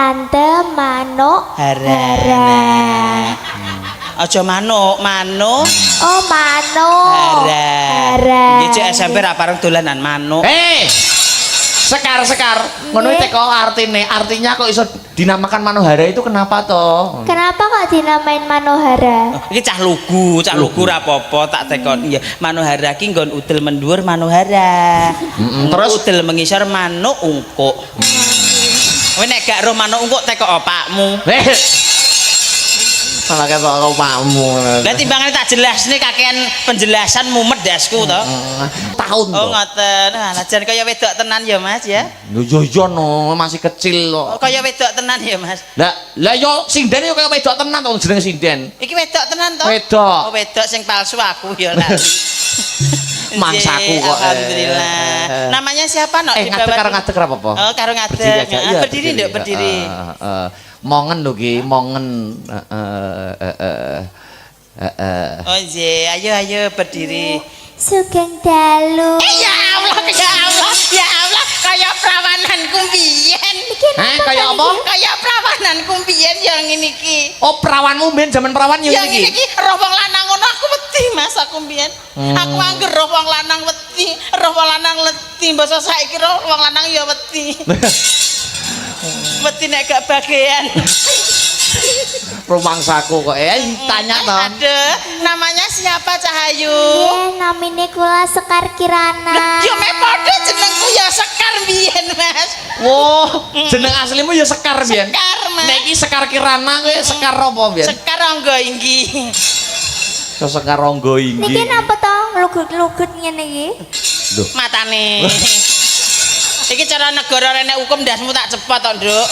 tante manuk Harana. Aja manuk, manuk. Oh manuk. Hara. Nggih cek SMP ra pareng dolanan manuk. Sekar ngono iki kok artinya kok iso dinamakan Manohara itu kenapa toh? Kenapa kok dinamain Manohara? Iki cah lugu ra apa-apa tak tekon. Nggih, Manohara ki nggon udel mendhuwur Manohara. Terus udel mengisor manuk ungkuk. Kowe nek gak roh manuk ungkuk tekok opakmu. Malah ketok opakmu. Lah timbangane tak jelasne kakean penjelasan mumet dasku to. Tahun Oh ngoten. Nah, jan kaya wedok tenan ya Mas ya. Yo no, masih kecil kok. Kaya wedok tenan ya Mas. Lah yo sinden yo kaya wedok tenan to jenenge sinden. Iki wedok tenan to? Wedok. Oh wedok sing palsu aku ya lali. Mangsaku kok. Alhamdulillah. Namanya siapa no? Ngadeg karo apa-apa. Oh, karo ngadeg. Berdiri nduk, berdiri. Mongen lho ki, mongen. Oh nggih, ayo berdiri. Sugeng dalu. Ya Allah, kaya prawananku mbiyen. Kaya apa? Kaya prawananku mbiyen yang ngene iki. Oh, perawanmu mbiyen jaman perawan yo Yang iki. ngene iki roh wong lanang ngono aku wedi Mas aku mbiyen. Aku angger roh wong lanang wedi, roh wong lanang leti, basa saiki roh wong lanang ya wedi. Wedi nek gak bagian. Rumangsaku kok tanya toh. Ada, namanya siapa Cahayu? Namine kula Sekar Kirana. Ya mek padha jenengku ya Sekar mbiyen Mas. Wow, jeneng aslimu ya Sekar mbiyen. Sekar Mas. Nek iki Sekar Kirana kowe Sekar apa mbiyen? Sekar Angga Inggi. Sekar Ronggo Inggi. Niki napa to lugut-lugut ngene iki? Matane. Iki cara negara renek hukum ndasmu tak cepot to, Nduk.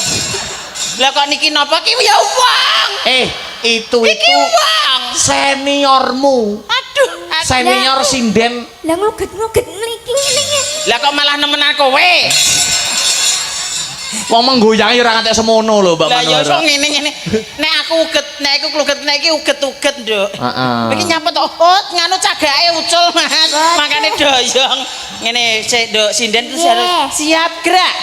Lah kok niki napa ki ya uang. Itu Iki uang. Seniormu. Aduh, Senior sinden. Lah nguget-nguget mliki ngene. Lah kok malah nemenan kowe? Wong menggoyangi ora ngantek semono lho, Mbak Lah ya Manohara. iso ngene-ngene. Nek aku uget, nek aku kluget, nek iki uget-uget, Nduk. Heeh. Iki nyapa to? Oh, nganu cagake ucul, Mas. Makane doyong. Ngene, sik, Nduk, sinden terus harus siap gerak.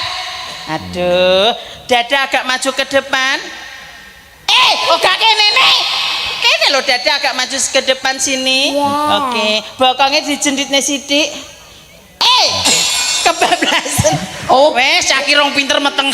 Aduh, dada agak maju ke depan. Gak kene nek. Kene lho dada agak maju ke depan sini. Oke, bokongnya dijenditne sithik. Kebablasan. Oh, Wes, cah ki rong pinter meteng.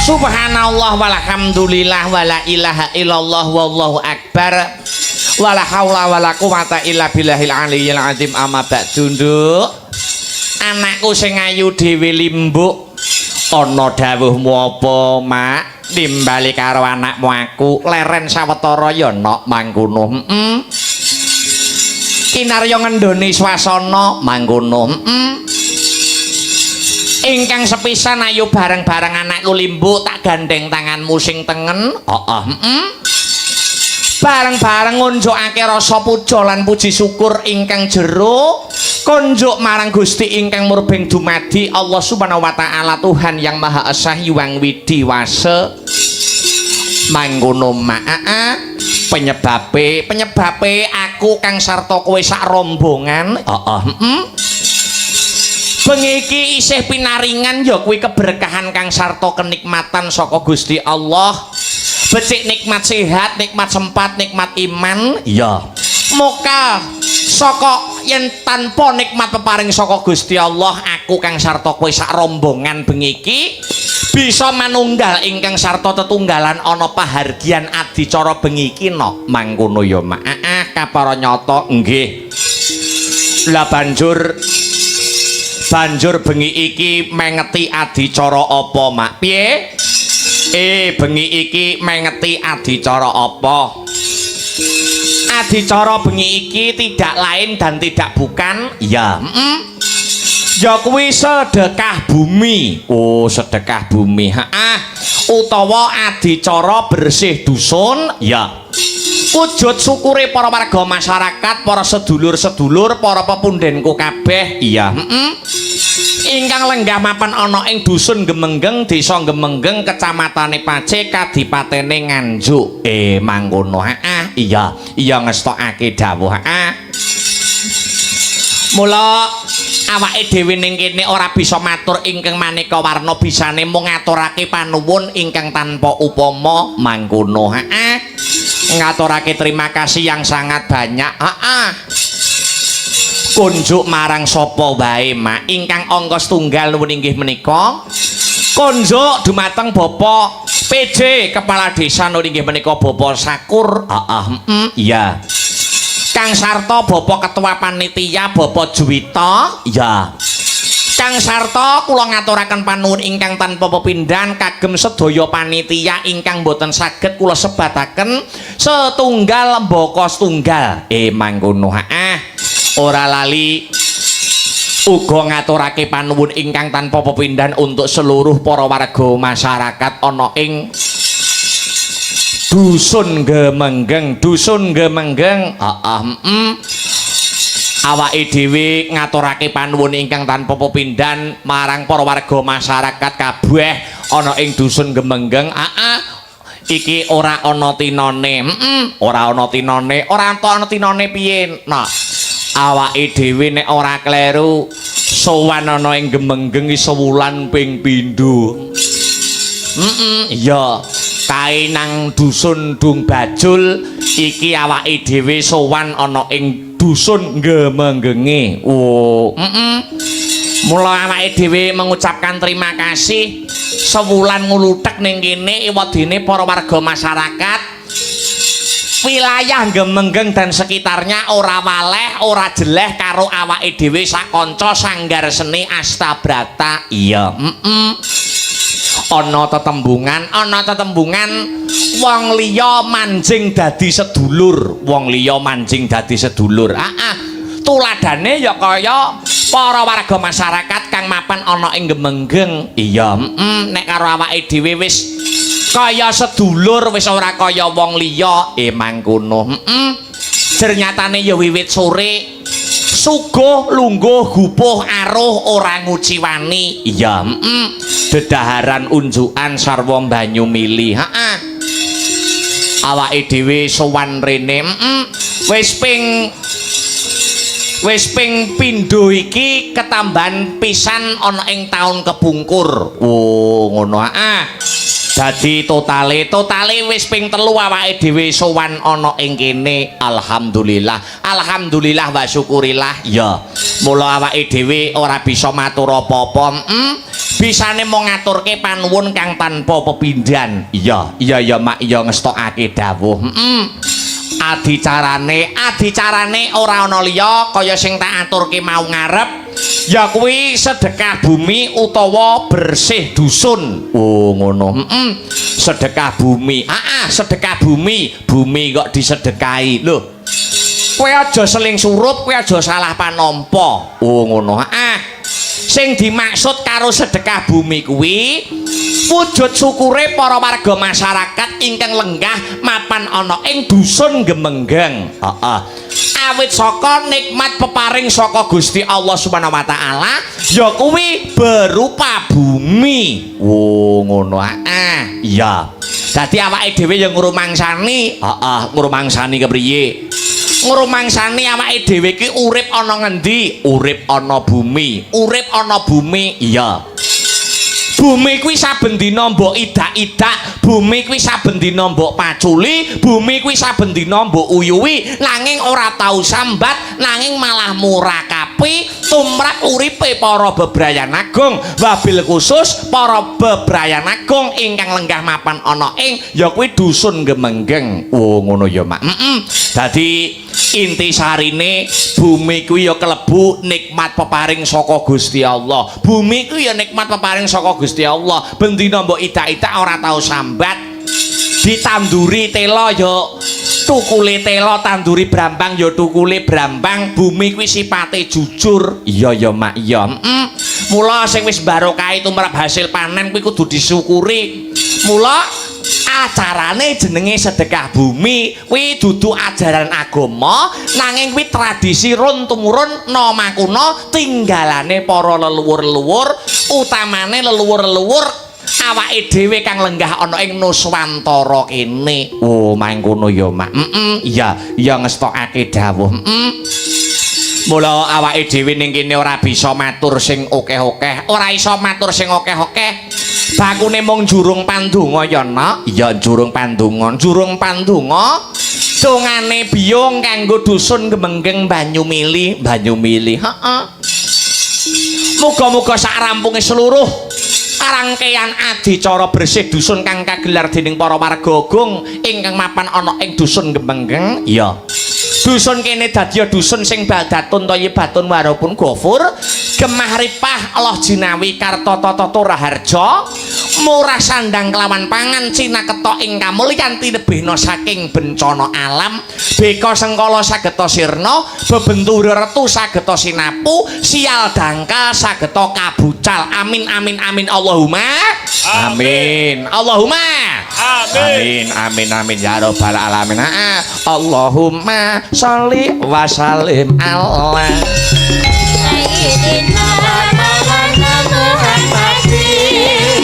Subhanallah walhamdulillah wala ilaha illallah wallahu akbar wala haula wala quwata illa billahil aliyyil azim amma ba'du. Anakku sing ayu dhewe limbuk ana dawuhmu apa mak timbali karo anakmu aku leren sawetara ya nok mangkono kinarya ngendhoni swasana mangkono ingkang sepisan ayo bareng-bareng anakku limbuk tak gandeng tanganmu sing tengen bareng-bareng ngunjukake rasa puja lan puji syukur ingkang jero konjuk marang Gusti ingkang murbeng dumadi Allah Subhanahu wa taala Tuhan yang Maha Esa Hyang Widiwasa mangkono penyebabe aku kang sarta kowe sak rombongan bengi iki isih pinaringan ya kuwi keberkahan kang sarta kenikmatan saka Gusti Allah becik nikmat sehat nikmat sempat nikmat iman ya moga saka yen tanpa nikmat peparing saka Gusti Allah aku kang sarta kowe sak rombongan bengi iki bisa manunggal ingkang sarta tetunggalan ana pahargyan adicara bengi iki no mangkono ya mak kapara nyata nggih lah banjur bengi iki mengeti adicara apa mak piye bengi iki mengeti adicara apa adicara bengi iki tidak lain dan tidak bukan ya ya kuwi sedekah bumi sedekah bumi utawa adicara bersih dusun ya wujud syukure para warga masyarakat para sedulur-sedulur para pepundhenku kabeh iya ingkang lenggah mapan ana ing dusun Gemenggeng desa Gemenggeng kecamatane Pace kadipatene Nganjuk mangkono iya ngestokake dawuh mula awake dhewe ning kene ora bisa matur ingkang maneka warna bisane mung ngaturake panuwun ingkang tanpa upama mangkono ngaturake terima kasih yang sangat banyak kunjuk marang sapa wae mak ingkang angka setunggal nuwun inggih menika kunjuk dumateng Bapak PJ kepala desa nuwun inggih menika Bapak Sakur iya kang sarta Bapak ketua panitia Bapak Juwita ya kang sarta kula ngaturaken panuwun ingkang tanpa pepindhan kagem sedaya panitia ingkang boten saged kula sebataken setunggal mbaka setunggal mangkono ora lali uga ngaturake panuwun ingkang tanpa pepindhan untuk seluruh para warga masyarakat ana ing dusun Gemenggeng awake dhewe ngaturake panuwun ingkang tanpa pepindhan marang para warga masyarakat kabeh ana ing dusun Gemenggeng iki ora ana tinone ora ana tinone piye nah awake dhewe nek ora kleru sowan ana ing Gemenggeng sewulan ping pindho iya kae nang dusun Dung Bajul iki awake dhewe sowan ana ing dusun Gemenggenge mula awake dhewe mengucapkan terima kasih sewulan nguluthek ning kene iwadene para warga masyarakat wilayah Gemenggeng dan sekitarnya ora waleh ora jeleh karo awake dhewe sak kanca sanggar seni Astabrata iya ana tetembungan wong liya manjing dadi sedulur tuladane ya kaya para warga masyarakat kang mapan ana ing Gemenggeng iya nek karo awake dhewe wis kaya sedulur wis ora kaya wong liya mangkono ternyatane ya wiwit sore suguh lungguh gupuh aruh ora nguciwani iya dedaharan unjukan sarwa banyu mili awake dhewe sowan rene wis ping pindho iki ketambahan pisan ana ing taun kepungkur ngono dadi totale wis ping 3 awake dhewe sowan ana ing kene alhamdulillah wa syukurillah ya mula awake dhewe ora bisa matur apa-apa bisane mung ngaturke panuwun kang tanpa pepindhan. Iya mak iya ngestokake dawuh. Adicarane ora ana liya kaya sing tak aturke mau ngarep. Ya kuwi sedekah bumi utawa bersih dusun. Oh ngono. Sedekah bumi. Sedekah bumi. Bumi kok disedekahi. Lho. Kowe aja seling surup, kowe aja salah panompo. Oh ngono. Sing dimaksud karo sedekah bumi kuwi wujud syukure para warga masyarakat ingkang lenggah mapan ana ing dusun Gemenggeng. Awit saka nikmat peparing saka Gusti Allah Subhanahu wa taala ya kuwi berupa bumi. Oh ngono. Iya. Dadi awake dhewe ya ngrumangsani, ngrumangsani kepriye? Ngrumangsani awake dhewe ki urip ana ngendi? Urip ana bumi. Urip ana bumi, iya. Bumi kuwi saben dina mbok idak-idak, bumi kuwi saben dina mbok paculi, bumi kuwi saben dina mbok uyuwi, nanging ora tau sambat, nanging malah murakapi tumrap uripe para bebrayan agung, wabil khusus para bebrayan agung ingkang lenggah mapan ana ing ya kuwi dusun Gemenggeng. Oh ngono ya mak. Dadi inti sarine bumi kuwi ya kelebu nikmat peparing saka Gusti Allah. Bumi kuwi ya nikmat peparing saka Gusti Allah. Bendina mbok idak-idak ora tau sambat. Ditanduri tela ya tukule tela, tanduri brambang ya tukule brambang. Bumi kuwi sipate jujur. Iya ya mak iya. Mula sing wis barokah tumrap hasil panen kuwi kudu disyukuri. Mula acarane jenenge sedekah bumi kuwi dudu ajaran agama nanging kuwi tradisi run tumurun nama kuna tinggalane para leluhur-leluhur utamane leluhur-leluhur awake dhewe kang lenggah ana ing Nuswantara kene. Oh mangkono ya mak. Iya ngestokake dawuh. Mula awake dhewe ning kene ora bisa matur sing akeh-akeh, ora iso matur sing akeh-akeh. Bakune mung jurung pandonga ya nak. Iya jurung pandonga. Jurung pandonga dongane biyung kanggo dusun Gemenggeng Banyumili. Heeh. Muga-muga sak rampunge seluruh rangkaian adicara bersih dusun kang kagelar dening para warga agung ingkang mapan ana ing dusun Gemenggeng. Iya. Dusun kene dadi dusun sing baldatun thayyibatun warapun ghafur gemah ripah Allah jinawi kartata raharja murah sandang kelawan pangan cinaketa ing kamulyan tinebihna saking bencana alam beka sengkala sageta sirna bebentur retu sageta sinapu sial dangkal sageta kabucal. Amin amin amin Allahumma amin. Allahumma amin ya rabbal alamin. Allahumma sholli wa sallim ala Sayyidina Maulana Muhammadin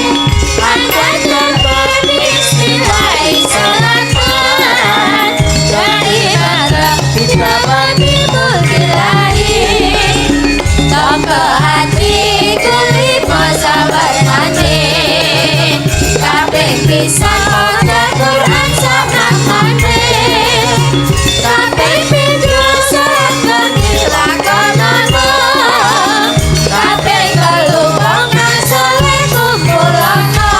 Angkatan beristiwai salatan Daripada kita bertipu dilahi Toko hati kulipa sabar nanti Kabeh bisa pada Quran sama mandi Kabeh video saat berdilakonanmu Kabeh kelubongan soleh kumpulanmu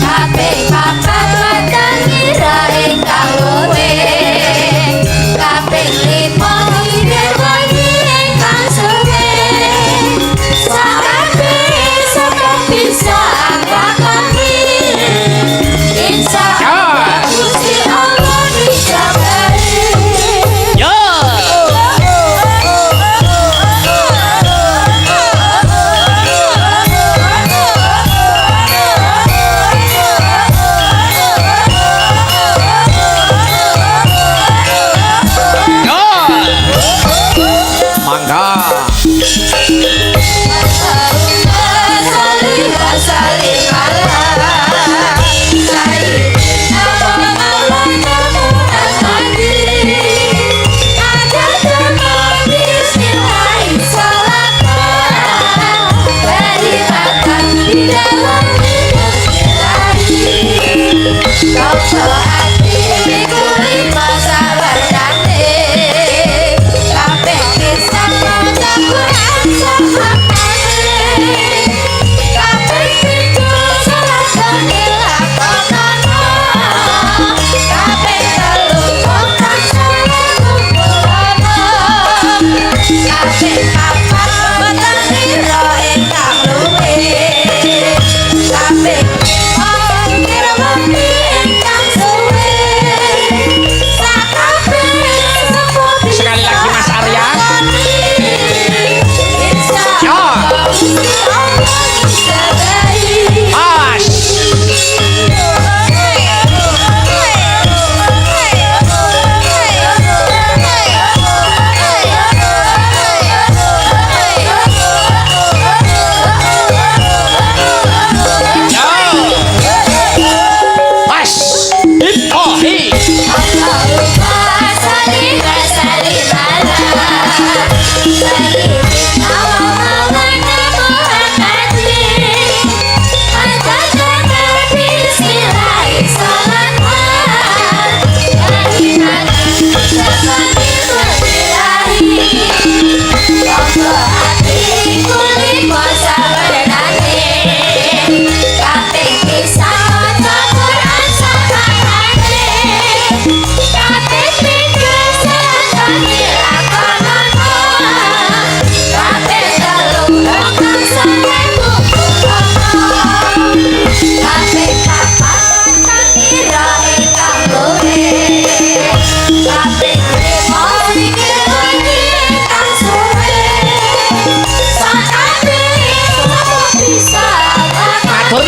Kabeh papat batang ngira ingkang luwe Kabeh limo hidir wangi ingkang suwe Sakabeh sapa bisa apa kami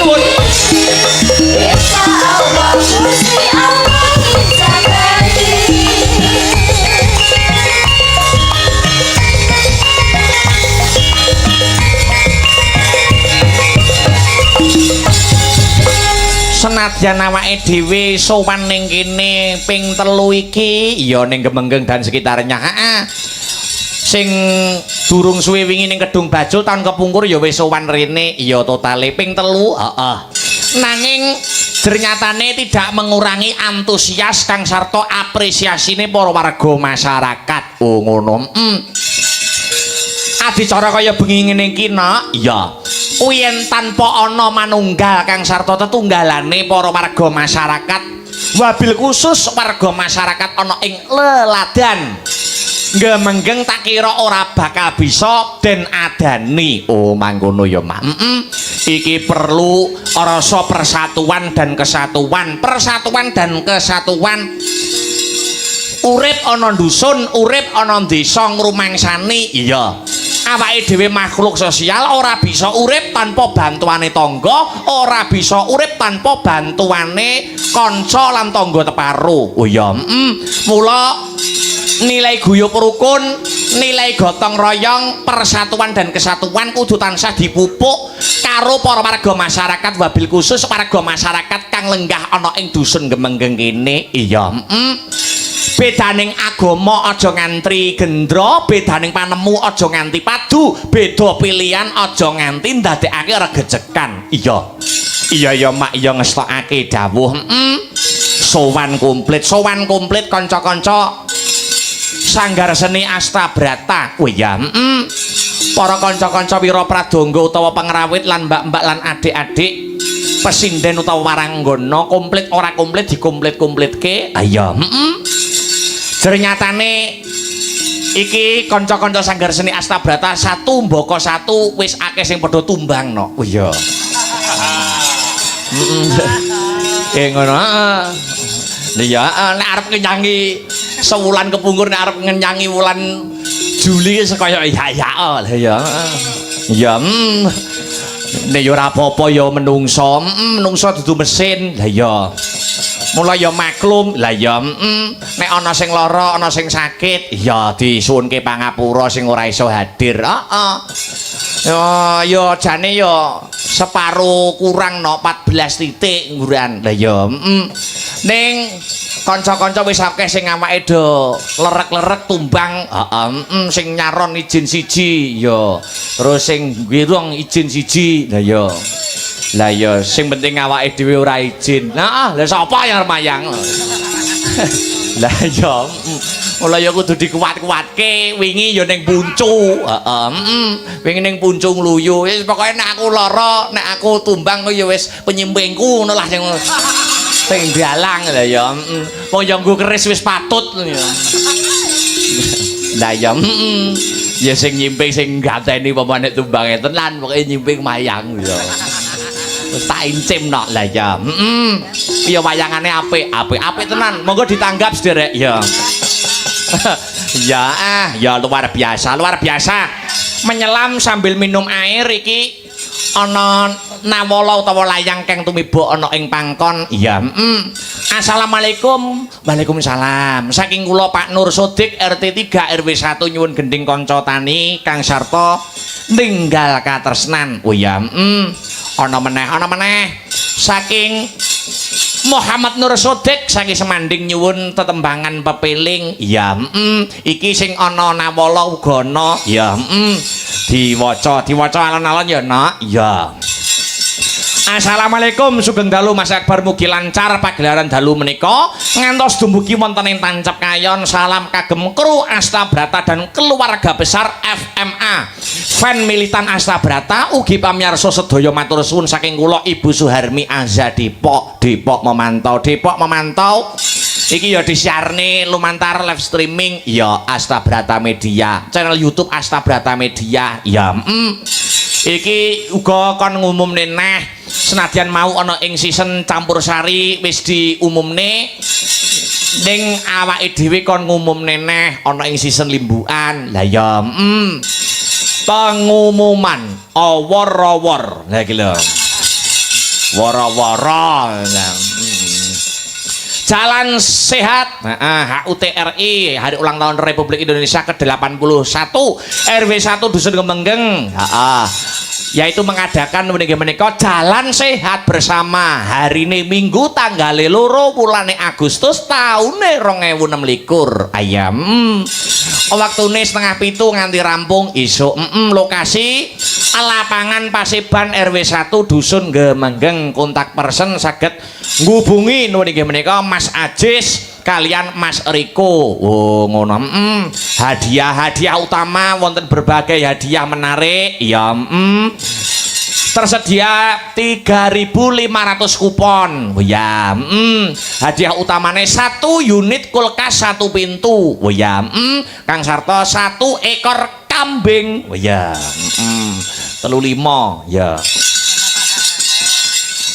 pun. Insya Allah Gusti Allah ngijabani. Senadyan awake dhewe sowan ning kene ping 3 iki ya ning Gemenggeng dan sekitarnya. Heeh. Sing durung suwe wingi ning Kedung Bajul tahun kepungkur ya wis sowan rene ya totale ping 3. Heeh. Nanging ternyatane tidak mengurangi antusias kang sarta apresiasine para warga masyarakat. Oh ngono. Adicara kaya bengi ngene iki nak, ya. Yen tanpa ana manunggal kang sarta tetunggalane para warga masyarakat, wabil khusus warga masyarakat ana ing leladan Gemenggeng tak kira ora bakal bisa den adani. Oh mangkono ya Mak. Iki perlu rasa persatuan dan kesatuan, persatuan dan kesatuan. Urip ana dusun, urip ana desa ngrumangsani, iya. Awake dhewe makhluk sosial ora bisa urip tanpa bantuane tangga, ora bisa urip tanpa bantuane kanca lan tangga teparo. Oh iya, mula nilai guyub rukun, nilai gotong royong, persatuan dan kesatuan kudu tansah dipupuk karo para warga masyarakat, wabil khusus warga masyarakat kang lenggah ana ing dusun Gemenggeng kene. Iya, bedaning agama aja ngantri gendra, bedaning panemu aja nganti padu, beda pilihan aja nganti ndadekake regejekan. Iya. Iya ya Mak, iya ngestokake dawuh. Sowan komplit kanca-kanca Sanggar Seni Astabrata. Oh iya, para kanca-kanca Wira Pradangga utawa pengrawit lan mbak-mbak lan adik-adik, pesinden utawa waranggana, komplit ora komplit dikomplit-komplitke. Ayo, ternyatane iki kanca-kanca Sanggar Seni Astabrata satu mbaka satu wis akeh sing padha tumbang no. Oh iya. Ngono. Iya, nek arep nyanyi sewulan kepungkur, nek arep nyanyi wulan Juli kaya ya. Lah ya. Nek yo ora apa-apa ya menungso, menungso dudu mesin. Lah ya. Mula ya maklum. Lah ya, nek ana sing lara, ana sing sakit, ya disuwunke pangapura sing ora iso hadir. Heeh. Ya jane ya separo kurang no 14 titik nguran. Lah ya, ning kanca-kanca wis akeh sing awake do lerek-lerek tumbang, sing nyaron izin siji ya, terus sing wirung izin siji. Lah ya. Lah ya sing penting awake dhewe ora izin. Nah, lha sapa yang mayang? Lah ya, mula ya kudu dikuat-kuatke. Wingi ya ning Puncu. Wingi ning Puncu ngluyu. Wis pokoke nek aku lara, nek aku tumbang kok ya wis penyimpingku ngono lah sing dalang. Lah ya, wong ya nggo keris wis patut ya. Lah ya, ya sing nyimping sing ganteni pamane tumbange tenan, pokoke nyimping mayang ya. Wis tak incim nok. Lah ya, ya wayangane apik tenan. Monggo ditanggap sederek ya. Ya luar biasa. Menyelam sambil minum air iki ana nawala utawa layang kang tumiba ana ing pangkon. Iya. Assalamualaikum. Waalaikumsalam. Saking kula Pak Nur Sodik RT 3 RW 1 nyuwun gending kanca tani kang sarta ninggal katresnan. Oh iya. Ana meneh. Saking Muhammad Nur Sodik saking Semanding nyuwun tetembangan pepeling. Ya, iki sing ana nawala uga ana. Ya, diwaca alon-alon ya, Nak. Ya. Assalamualaikum, sugeng dalu Mas Akbar, mugi lancar pagelaran dalu menika ngantos dumugi wonten ing tancep kayon. Salam kagem kru Astabrata dan keluarga besar FMA, fan militan Astabrata, ugi pamirsa sedaya matur suwun saking kula Ibu Suharmi Aza Depok memantau. Iki ya disiarne lumantar live streaming ya Astabrata Media, channel YouTube Astabrata Media. Ya, iki uga kon ngumumne neh senadyan mau ana ing season campursari wis diumumne, ning awake dhewe kon ngumumne neh ana ing season limbukan. Lah ya, pengumuman awor-awor. Lah iki lho. Woro-woro. Jalan Sehat HUTRI Hari Ulang Tahun Republik Indonesia ke-81 RW 1 Dusun Kemenggeng yaitu mengadakan menika Jalan Sehat bersama hari ini Minggu tanggal 2 bulan Agustus tahun 2026 ayam waktune 6:30 nganti rampung isuk lokasi lapangan Paseban RW 1 Dusun Kemenggeng kontak person saged ngubungi menika Mas Ajis kalian Mas Riko. Oh ngono. Hadiah utama wonten berbagai hadiah menarik. Ya, tersedia 3.500 kupon. Oh ya, hadiah utamanya 1 unit kulkas 1 pintu. Oh ya, Kang Sarto 1 ekor kambing. Oh ya, 35 ya.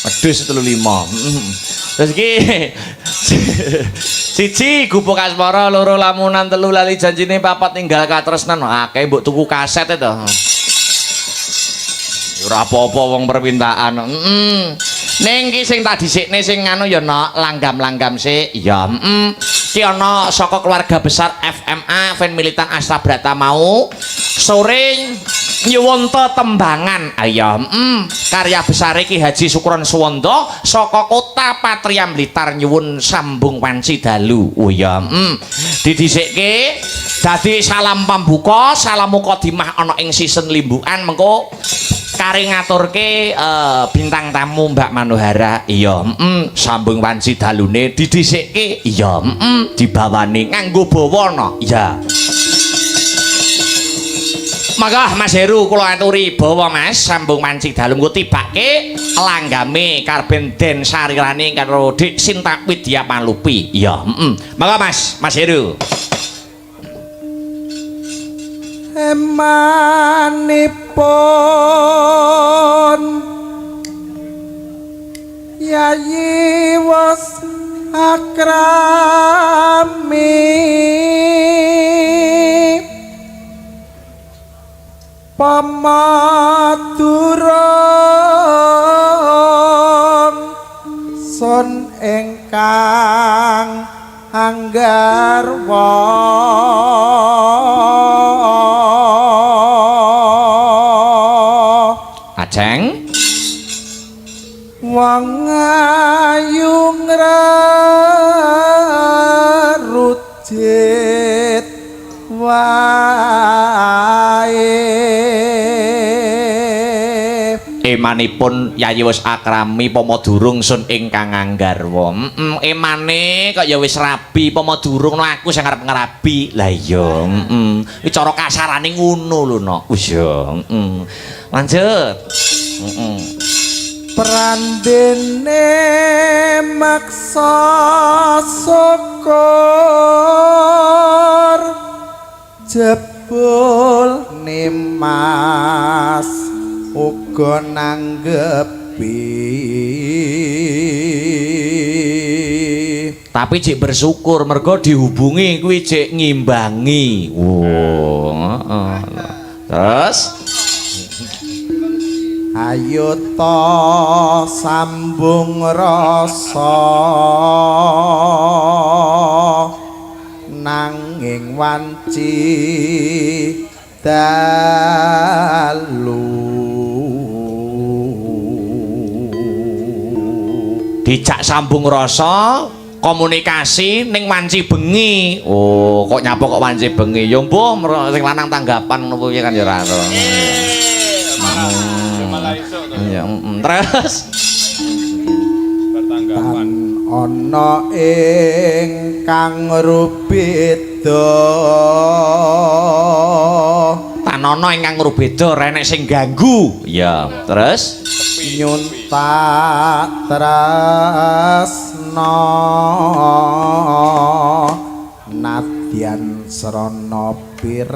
Wedhus 35. Terus iki siji gubuk asmara, 2 lamunan, 3 lali janjine, 4 tinggal katresnan. Akeh mbok tuku kaset to. Ora apa-apa wong permintaan. Ning ki sing tak dhisikne sing anu ya nok langgam-langgam sik. Ya, ki ana saka keluarga besar FMA Fan Militan Asta Brata mau sore nyuwun tembangan ayo karya besar Ki Haji Sukron Suwondo saka kota Patriam Blitar nyuwun sambung wanci dalu. Oh ya didhisikke dadi salam pambuka salam mukadimah ana ing season limbukan mengko kare ngaturke bintang tamu Mbak Manohara. Iya sambung wanci dalune didhisikke. Iya dibawani nganggo bawana. Iya maka Mas Heru kula aturi bawa Mas sambung wanci dalu engko tibake langgame karben den sarirane karo Dik Sinta Widya Palupi. Iya maka Mas Heru emanipun Yayi was akrami pamaturang son engkang anggarwa Ajeng wong ayu ngrarujit wae emanipun Yayi wis akrami pamadurung sun ingkang anggarwa. Emane kok ya wis rabi pamadurung no aku sing arep ngerabi. Lah iya iki cara kasarane ngono lho no. Wis ya lanjut. Prandene maksa syukur jebul nimas uga nanggepi tapi jek bersyukur mergo dihubungi kuwi jek ngimbangi. Terus ayo to sambung rasa nanging wanci dalu dijak sambung rasa komunikasi ning wanci bengi. Oh kok nyapa kok wanci bengi ya mbuh sing lanang tanggapan ngono kuwi kan ya ora. Ya, terus pertanggapan ana ingkang rubeda tanono ingkang rubeda renek sing ganggu. Ya, terus nyuntak tresna nadyan srana piranti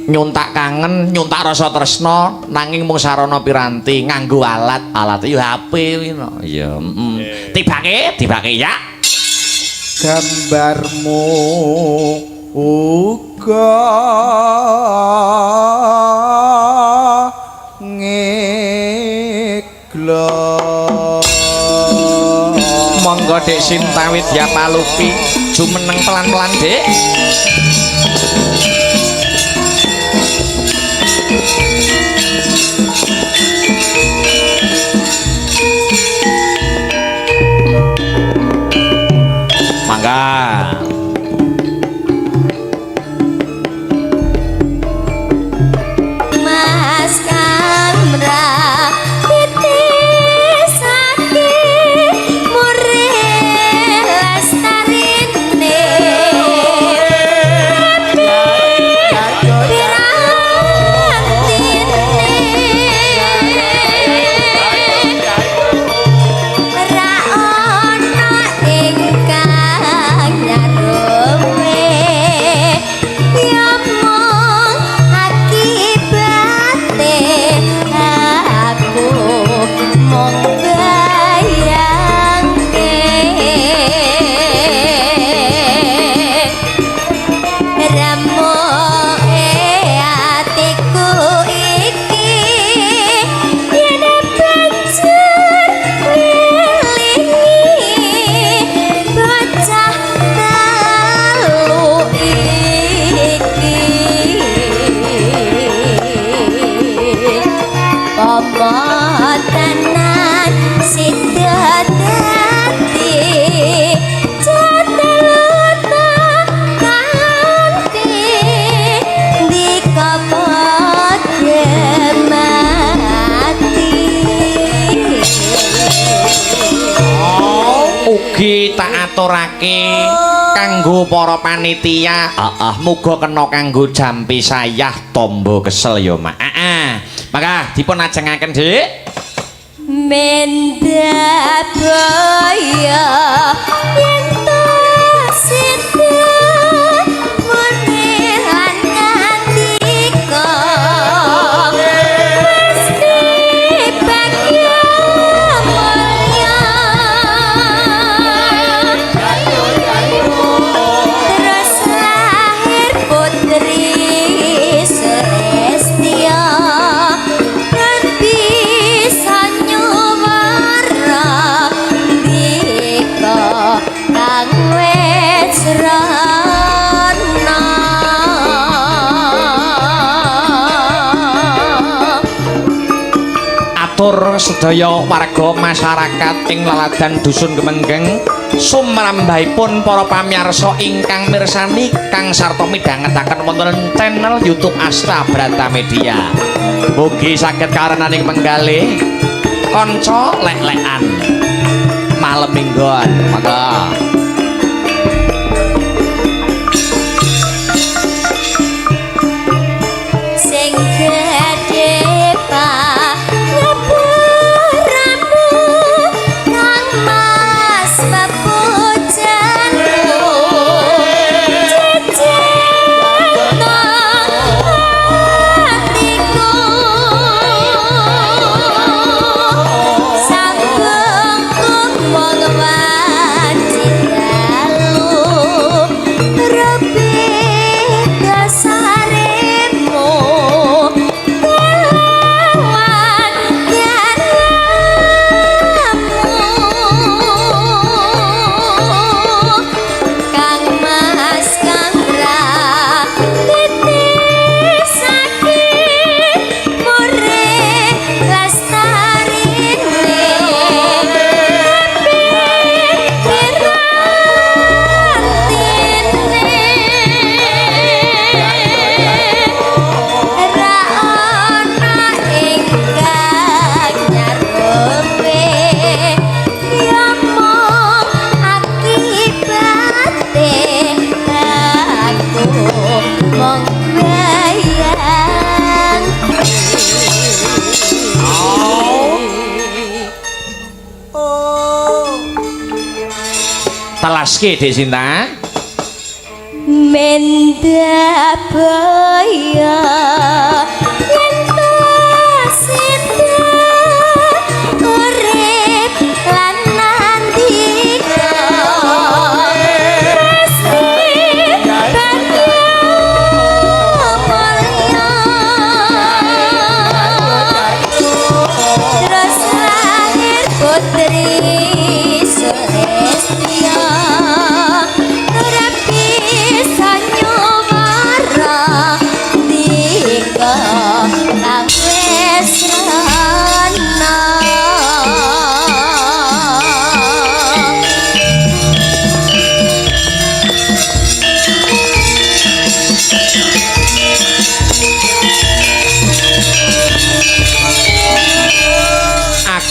nyuntak kangen nyuntak rasa tresna nanging mung sarana piranti nganggo alat ya HP kuwi no. Ya tibake ya gambarmu uga monggo Dek Sinta Widya Palupi jumeneng pelan-pelan Dek. Mangga Mas Kamra titisake murih lestarine ra ono ingkang nyaruwe yomong akibate aku mung bayangke ramoe atiku iki yen banjur wilingi bocah telu iki pemotenan sida dadi jateluta kanthi dikapode mati ugi tak aturake kanggo para panitia, muga kena kanggo jampi sayah tombo kesel ya Mak. Maka dipun ajengaken Dik. Mendabaya yen to sida muni lan ngandika mesti bagya mulya terus lahir putri Celestia dan bisa nyuwara dika kang wis rana Atur sedaya warga masyarakat ing laladan dusun Kemenggeng sumrambahipun para pamirsa ingkang mirsani kang sarta midhangetaken wonten channel YouTube Asta Brata Media. Mugi saged karenaning penggalih kanca lek-lekan malem minggon. Monggo. sing gedhe pangapuramu kang mas pepujanmu cecekno hatiku sambungku mung wanci dalu rebi dasaremu kelawan yanamu Kang Mas Kamra titisake murih lestarine ra ana ingkang nyaruwe yomong akibate aku mung bayang Telaske Dek Sinta. Mendabaya yen to sida urip lan nandika mesti bagya mulya terus lahir putri Celestia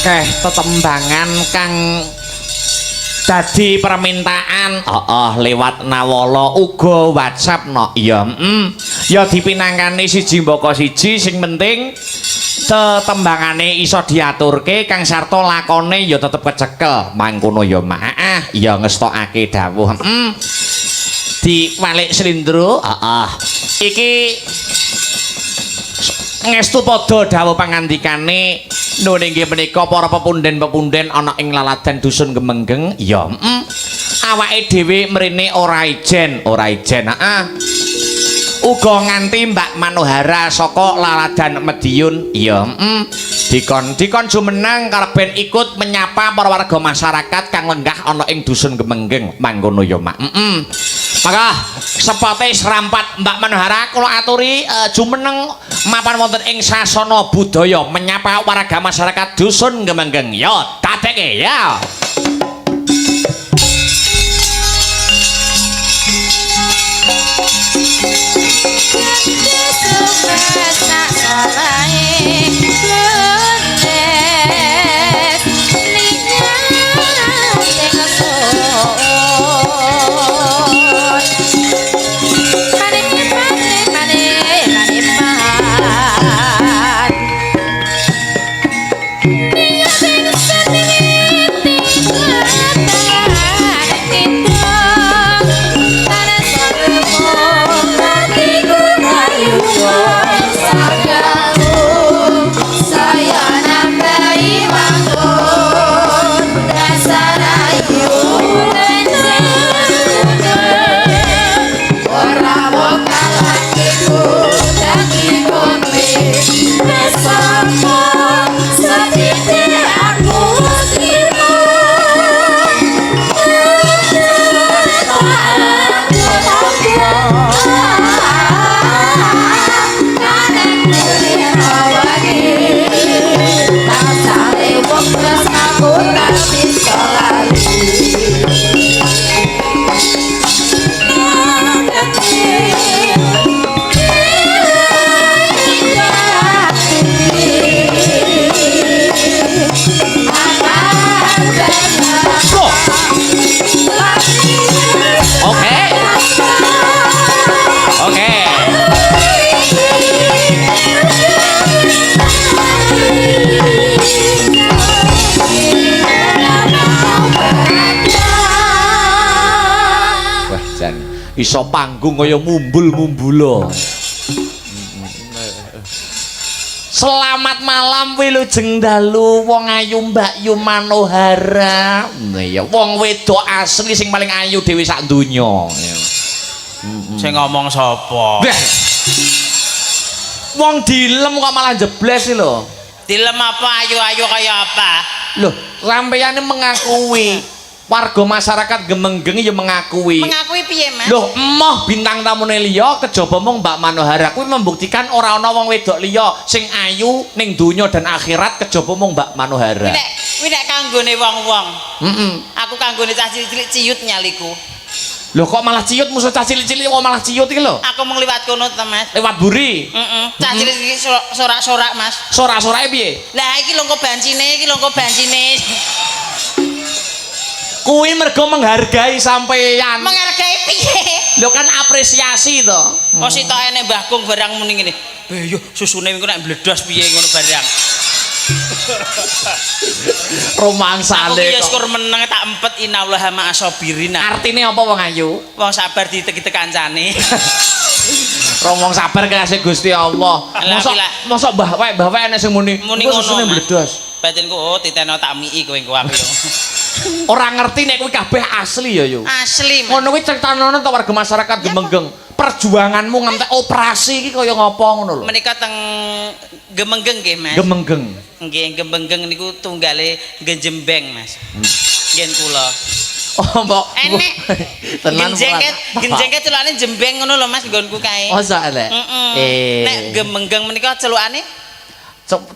akeh tetembangan kang dadi permintaan lewat Nawala uga WhatsApp no ya ya dipinangkani siji mbaka siji sing penting tetembangane iso diaturke kang sarta lakone ya tetep kecekel mangkono ya maah ya ngestokake dawuh diwalik slindro iki ngestu padha dawuh pangandikane nuwun inggih menika para pepunden-pepunden ana ing laladan dusun Gemenggeng ya awake dhewe mrene ora ijen uga nganti Mbak Manohara saka laladan Mediun ya dikon jumeneng karben ikut menyapa para warga masyarakat kang lenggah ana ing dusun Gemenggeng mangkono ya Mak maka sepote serampat Mbak Manohara kula aturi jumeneng mapan wonten ing sasana budaya menyapa warga masyarakat dusun Gemenggeng ya dadeke ya iso panggung kaya mumbul-mumbulo. Selamat malam wilujeng dalu wong ayu Mbak Yu Manohara. Ya wong wedok asli sing paling ayu dhewe sak donya. Sing ngomong sapa? Wong dilem kok malah jebles iki lho. Dilem apa ayu-ayu kaya apa? Loh, sampeyane mengakui warga masyarakat Gemenggeng ya mengakui. Mengakui piye, Mas? Loh, emoh bintang tamune liya kejaba mung Mbak Manohara kuwi membuktikan ora ana wong wedok liya sing ayu ning donya dan akhirat kejaba mung Mbak Manohara. Kuwi nek kanggone wong-wong. Aku kanggone cah cilik-cilik ciyut nyaliku. Loh kok malah ciyut musuh cah cilik-cilik kok malah ciyut iki lho. Aku mung liwat kono to, Mas. Lewat buri. Cah cilik-cilik sorak-sorak, Mas. Sorak-sorake piye? Lah iki lho kok bancine, Kuwi mergo menghargai sampeyan. Menghargai piye? Lho kan apresiasi to. Kok sitoke nek Mbah Kung barang muni ngene. Yo susune iku nek mbledos piye ngono barang. Romangsane. Aku ya syukur meneng tak empet innallaha ma'asabirin. Artine apa wong ayu? Wong sabar ditek-tek kancane. Romong sabar kasih Gusti Allah. Mosok mbah wae ana sing muni ngono bledos. Batinku titeno tak miki kowe engko apik. Ora ngerti nek kuwi kabeh asli ya yo. Asli. Ngono kuwi critanono to warga masyarakat Gemenggeng. Perjuanganmu ngantek operasi iki kaya ngapa ngono lho. Menika teng Gemenggeng nggih, Mas. Gemenggeng. Nggih, Gemenggeng niku tunggale Genjembeng, Mas. Nggih kula. Oh, mbok. Enek. Tenan Genjengket celukane Jembeng ngono lho, Mas, nggonku kae. Oh, sak elek. Nek Gemenggeng menika celukane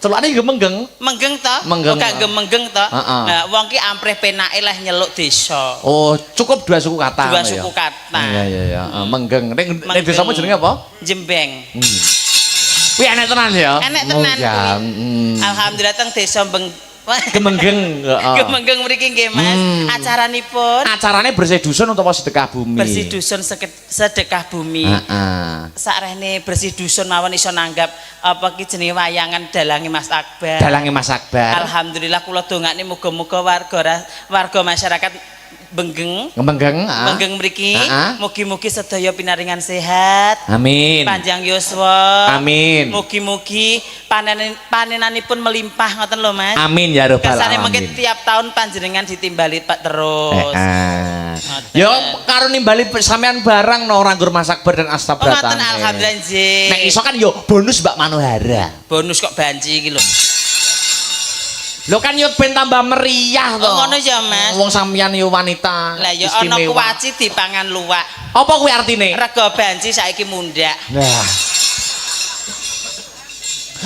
celukane Gemenggeng. Menggeng to? Kok Gemenggeng to? Nah, wong ki amprih penake lah nyeluk desa. Oh, cukup dua suku kata. Dua suku kata. Iya. Menggeng. Ning desamu jenenge apa? Jembeng. Kuwi enek tenan ya. Enek tenan kuwi. Alhamdulillah teng desa Gemenggeng, heeh. Gemenggeng mriki nggih Mas. Acaranipun Acarane bersih dusun utawa sedekah bumi? bersih dusun sedekah bumi. Heeh. Sakrene bersih dusun mawon iso nanggap apa ki jenenge wayangan dalange Mas Akbar. Dalange Mas Akbar. Alhamdulillah kula dongakne muga-muga warga masyarakat Benggeng Gemenggeng, heeh. Benggeng mriki Heeh. mugi-mugi sedaya pinaringan sehat. Amin. Panjang yuswa. Amin. Mugi-mugi panenanipun melimpah ngoten lho Mas. Amin ya rabbal Kersane mengke alamin. tiap tahun panjenengan ditimbali Pak terus. Yo karo nimbali sampean barang no nganggur Mas Akbar dan Oh Astabratan. ngoten alhamdulillah nggih. Nek iso kan yo bonus Mbak Manohara. Bonus kok banci iki lho. Lho kan yo ben tambah meriah to. Oh ngono ya Mas. Wong sampeyan yo wanita. Lah ya ana istimewa. kuwaci dipangan luwak. Apa kuwi artine? Rega banci saiki mundak. Nah.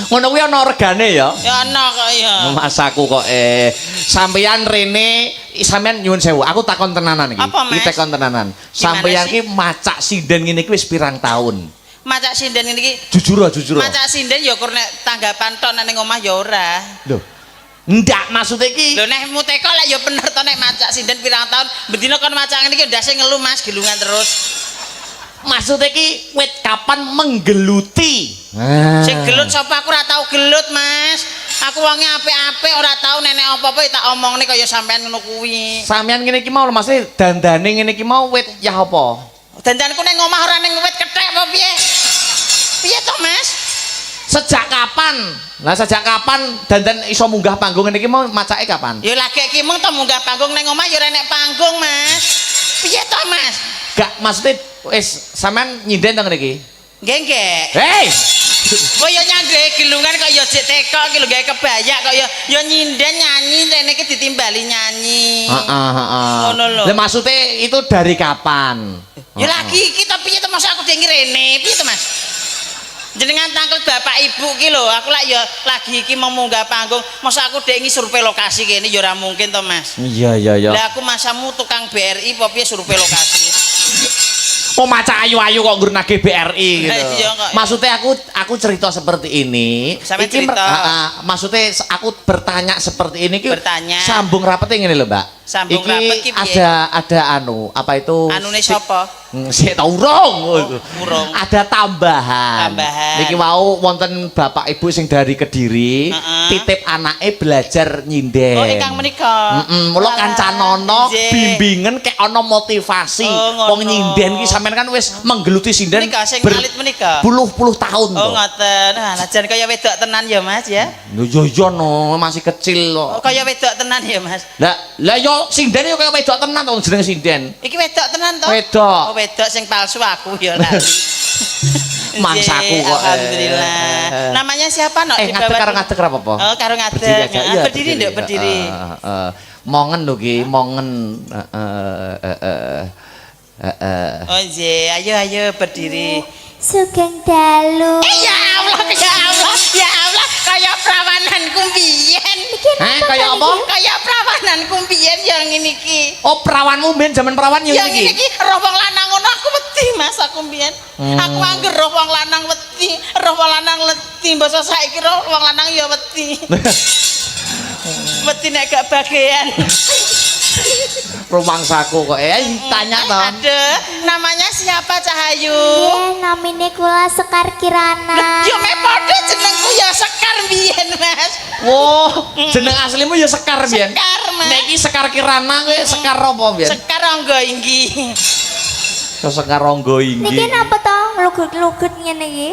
Ngono kuwi ana regane ya. Ya ana kok ya. Mas aku kok sampeyan rene sampeyan nyuwun sewu. Aku takon tenanan iki. Apa, Mas? Iki takon tenanan. Sampeyan iki macak sinden ngene iki wis pirang taun? Macak sinden iki Jujur jujur. macak sinden ya kur nek tanggapan tok nek ning omah ya ora. Lho. Ndak maksud iki. Lho nek muteko lek ya bener to nek macak sinden pirang taun bendina kon macak ngene iki ndase ngelu Mas gilungan terus. Maksud iki wit kapan menggeluti. Sing gelut sapa aku ora tau gelut Mas. Aku wonge apik-apik ora tau nenek apa-apa tak omongne kaya sampean ngono kuwi. Sampeyan ngene iki mau Mas dandane ngene iki mau wit ya apa? Dandanku ning omah ora ning wit kethek apa piye? Piye to Mas? Sejak kapan? Lah sejak kapan dandan iso munggah panggung ngene iki mau macake kapan? Ya lagi ki mung to munggah panggung ning omah ya ora nek panggung Mas. Piye to Mas? Gak maksudnya wis sampean nyinden to ngene iki? Nggih nggih. Hei! Kok ya nyangge gilungan kok ya jek teko iki lho gawe kebaya kok ya nyinden nyanyi rene iki ditimbali nyanyi. Heeh. Ngono lho. Lah maksudnya itu dari kapan? Ya lagi iki to piye to Mas aku dhewe rene piye to Mas? Jenengan tangkel bapak ibu ki lho aku lak ya lagi iki mau munggah panggung masa aku dhewe survei lokasi kene ya ora mungkin to Mas. Iya. Lah aku masamu tukang BRI apa piye survei lokasi? Oh maca ayu-ayu kok nggur nagih BRI gitu. Iya kok. Maksudnya aku cerita seperti ini. Sampai Iki cerita. Maksudnya aku bertanya seperti ini ki Bertanya. sambung rapet ngene lho, Mbak. Sambung Iki rapet ki piye? ada anu, apa itu? Anune sapa? Sik ta urung. urung. Ada tambahan. Niki mau wonten bapak ibu sing dari Kediri, Heeh. titip anake belajar nyinden. Oh ingkang menika. Mula kancanono Nggih. bimbingan kek ana motivasi. Oh, ngono. Wong nyinden ki sampean kan wis menggeluti sinden Menika sing ngalit menika. puluh-puluh tahun Oh to. ngoten. Lah jan kaya wedok tenan ya Mas ya. Lho yo no masih kecil Oh kok. kaya wedok tenan ya Mas. Lah yo sinden yo kaya wedok tenan to jeneng sinden. Iki wedok tenan to? Wedok. Oh wedok sing palsu aku ya lali. Mangsaku Nggih, kok, Alhamdulillah. Namanya siapa no? Ngadeg karo ngadeg ora apa-apa. Oh karo ngadeg. Berdiri aja. Iya, Berdiri nduk berdiri. Mongen lho ki, mongen. Oh nggih, ayo berdiri. Sugeng dalu. Ya Allah, ya Allah, kaya prawananku mbiyen. Hah, kaya apa? Kaya prawananku mbiyen yang ngene iki. Oh, perawanmu mben jaman perawan yo Yang ngene iki. iki roh wong lanang ngono aku wedi Mas aku mbiyen. Aku angger roh wong lanang wedi, roh wong lanang leti, basa saiki roh wong lanang ya wedi. Wedi nek gak bagian. Rumangsaku kok tanya to. Aduh, namanya siapa Cahayu? Ya, namine kula Sekar Kirana. Ya mek padha jenengku ya Sekar mbiyen Mas. Wo, jeneng aslimu ya Sekar biyen. Sekar Mas. Nek iki Sekar Kirana kowe Sekar apa biyen? Sekar Angga Inggi. So Sekar Ronggo Niki Inggi. napa to lugut-lugut ngene iki?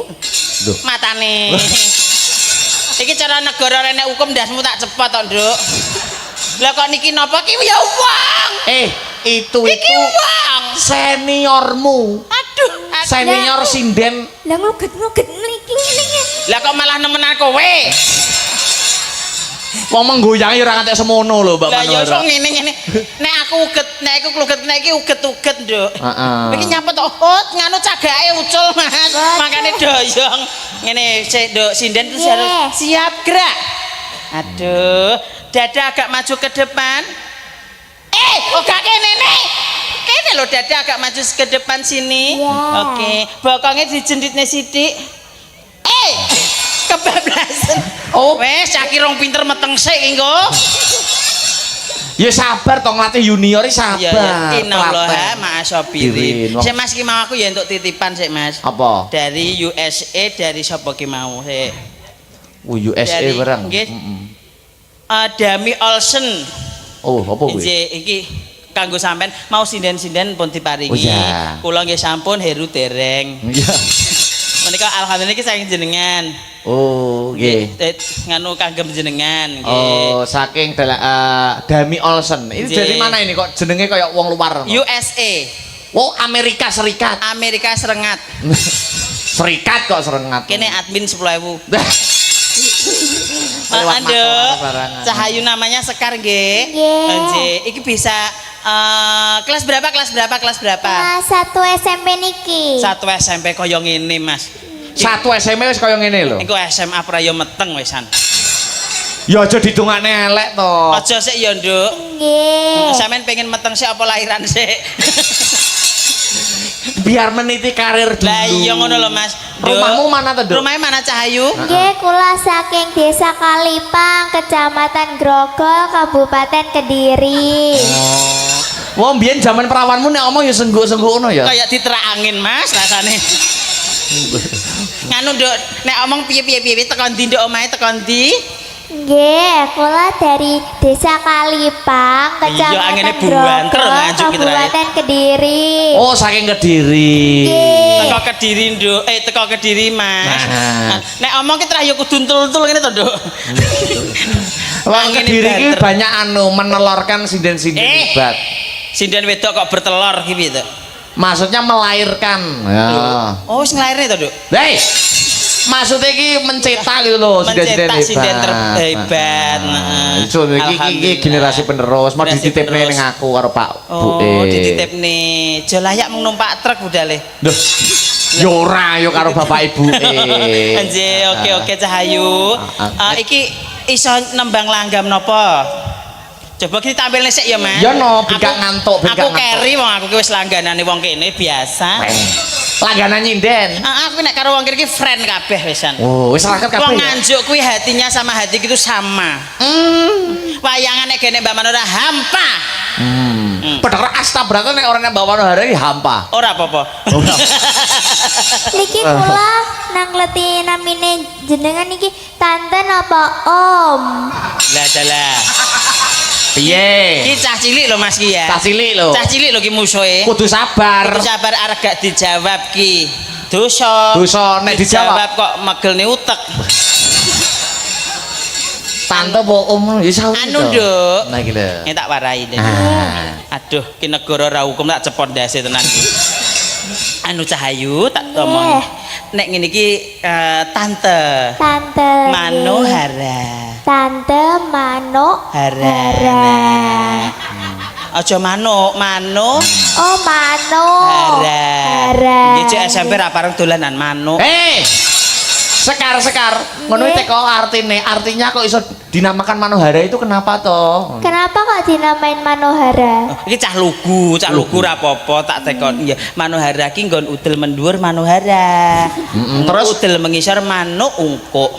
Matane. Iki cara negara rene hukum ndasmu tak cepot to, Nduk. Lah kok niki napa ki ya wong. Itu Iki wong. seniormu. Aduh, Senior sinden. Lah nguget-nguget mriki ngene. Lah kok malah nemenan kowe? Wong menggoyangi ora nganti semono lho, Mbak Lah ya Manora. iso ngene-ngene. Nek aku uget, nek aku kluget, nek iki uget-uget, Nduk. Heeh. Iki nyapa to? Oh, nganu cagake ucul, Mas. Makane doyong. Ngene, sik, Nduk, sinden terus Yes. harus siap gerak. Aduh, dada agak maju ke depan. Oh gak kene nek. Kene lho dada agak maju ke depan sini. Ya. Oke, bokongnya dijenditne sithik. Kebablasan. Oh, Wes cah ki rong pinter meteng sik engko. ya sabar to nglatih junior iki sabar. Iya ya. Innallaha Telaten. ma'asabirin. Dirin, wong- Sik Mas ki mau aku ya entuk titipan sik Mas. Apa? Dari USA dari sapa ki mau sik. USA Dari- barang. nggih. Dami Olsen. Oh, apa kuwi? Nggih, iki kanggo sampean mau sinden-sinden pun diparingi. Oh, iya. Kula nggih sampun Heru dereng. Iya. Menika alhamdulillah iki saking jenengan. Oh, nggih. Nganu kagem jenengan nggih. Oh, saking Dami Olsen. Ini Nggih. dari mana ini kok jenenge kayak wong luar? USA, Oh, Amerika Serikat. Amerika Serengat. Serikat kok serengat. Kene admin 10.000. Lewat Ando, makam barangan. Cahayu namanya Sekar nggih. Nggih. Nggih, iki bisa kelas berapa? Kelas berapa? Kelas berapa? Kelas 1 SMP niki. Satu SMP koyo ngene, Mas. Satu SMA wis kaya ngene lho. Iku SMA prayo meteng wisan. Ya aja ditungane elek to. Aja sik ya, Nduk. Nggih. Sampeyan pengen meteng sik apa lahiran sik? Biar meniti karir dulu. Lah iya ngono lho, Mas. Nduk. Rumahmu mana to, Nduk? Rumahnya mana Cahayu? Nggih, kula saking Desa Kalipang, Kecamatan Grogol, Kabupaten Kediri. Wong mbiyen zaman perawanmu nek omong ya sengguk-sengguk ngono ya. Kayak diterak angin, Mas, rasane. Nganu, Nduk, nek omong piye-piye tekan ndi Nduk omahe tekan ndi? Nggih, kula dari Desa Kalipang, Iya, angene Kecamatan buanter, Grogol, nganjuk gitu, Kabupaten Kediri. Oh, saking Kediri. Nggih. Teko Kediri, Nduk. Teko Kediri, Mas. Nah. Nek omong ki terah ya kudu entul-entul ngene to, Nduk. Wong Angine Kediri iki banter. banyak menelorkan sinden-sinden hebat. Sinden wedok kok bertelur ki piye to? Maksudnya melahirkan. Ya. Oh, wis nglairne to, Nduk. Hei. Maksudnya iki mencetak gitu loh sinden-sinden Mencetak sinden hebat. terhebat. Heeh. Itu iki generasi penerus mau Generasi dititipne penerus. ning aku karo Pak Oh, Buke. dititip nih. Jo layak mung numpak truk budale. Duh. Yo ora yo karo bapak ibu. Anjir, oke Cahayu. Iki iso nembang langgam napa? Coba kita tampilne sik ya, Mas. Ya no, bingkak ngantuk, bingkak Aku keri wong aku ki wis langganane wong kene biasa. Langganan nyinden. Aku nek karo wong kene iki friend kabeh wisan. Oh, wis raket kabeh. Wong ya? nganjuk kuwi hatinya sama hati itu sama. Wayangan nek gene Mbak Manora hampa. Padahal Astabrata nek orang yang bawa Manohara iki hampa. Ora apa-apa. Niki kula nang leti namine jenengan niki tante napa om? Lah dalah. Piye? Ki cah cilik lho Mas ki ya. Cah cilik lho. Cah cilik lho ki musuhe. Kudu sabar. Kudu sabar arek gak dijawab ki. Dosa. Dosa nek dijawab kok megelne utek. Tante po om ya sawi. Anu, Nduk. Nah iki lho. Ini tak warai deh. Aduh, ki negara ra hukum tak cepot ndase tenan ki. Anu Cahayu tak omong. Nek ngene iki tante Tante Manohara. Tante Mano Hara. Aja Mano, Mano Oh Mano Hara. Hara. Nggih cek SMP ra pareng dolanan Mano. Sekar ngono Nggih. teko artinya kok iso dinamakan Manohara itu kenapa toh? Kenapa kok dinamain Manohara? Iki cah lugu ra apa-apa tak tekon. Ya, Manohara ki nggon udel mendur Manohara. Terus? Udel mengisor Mano ungkuk.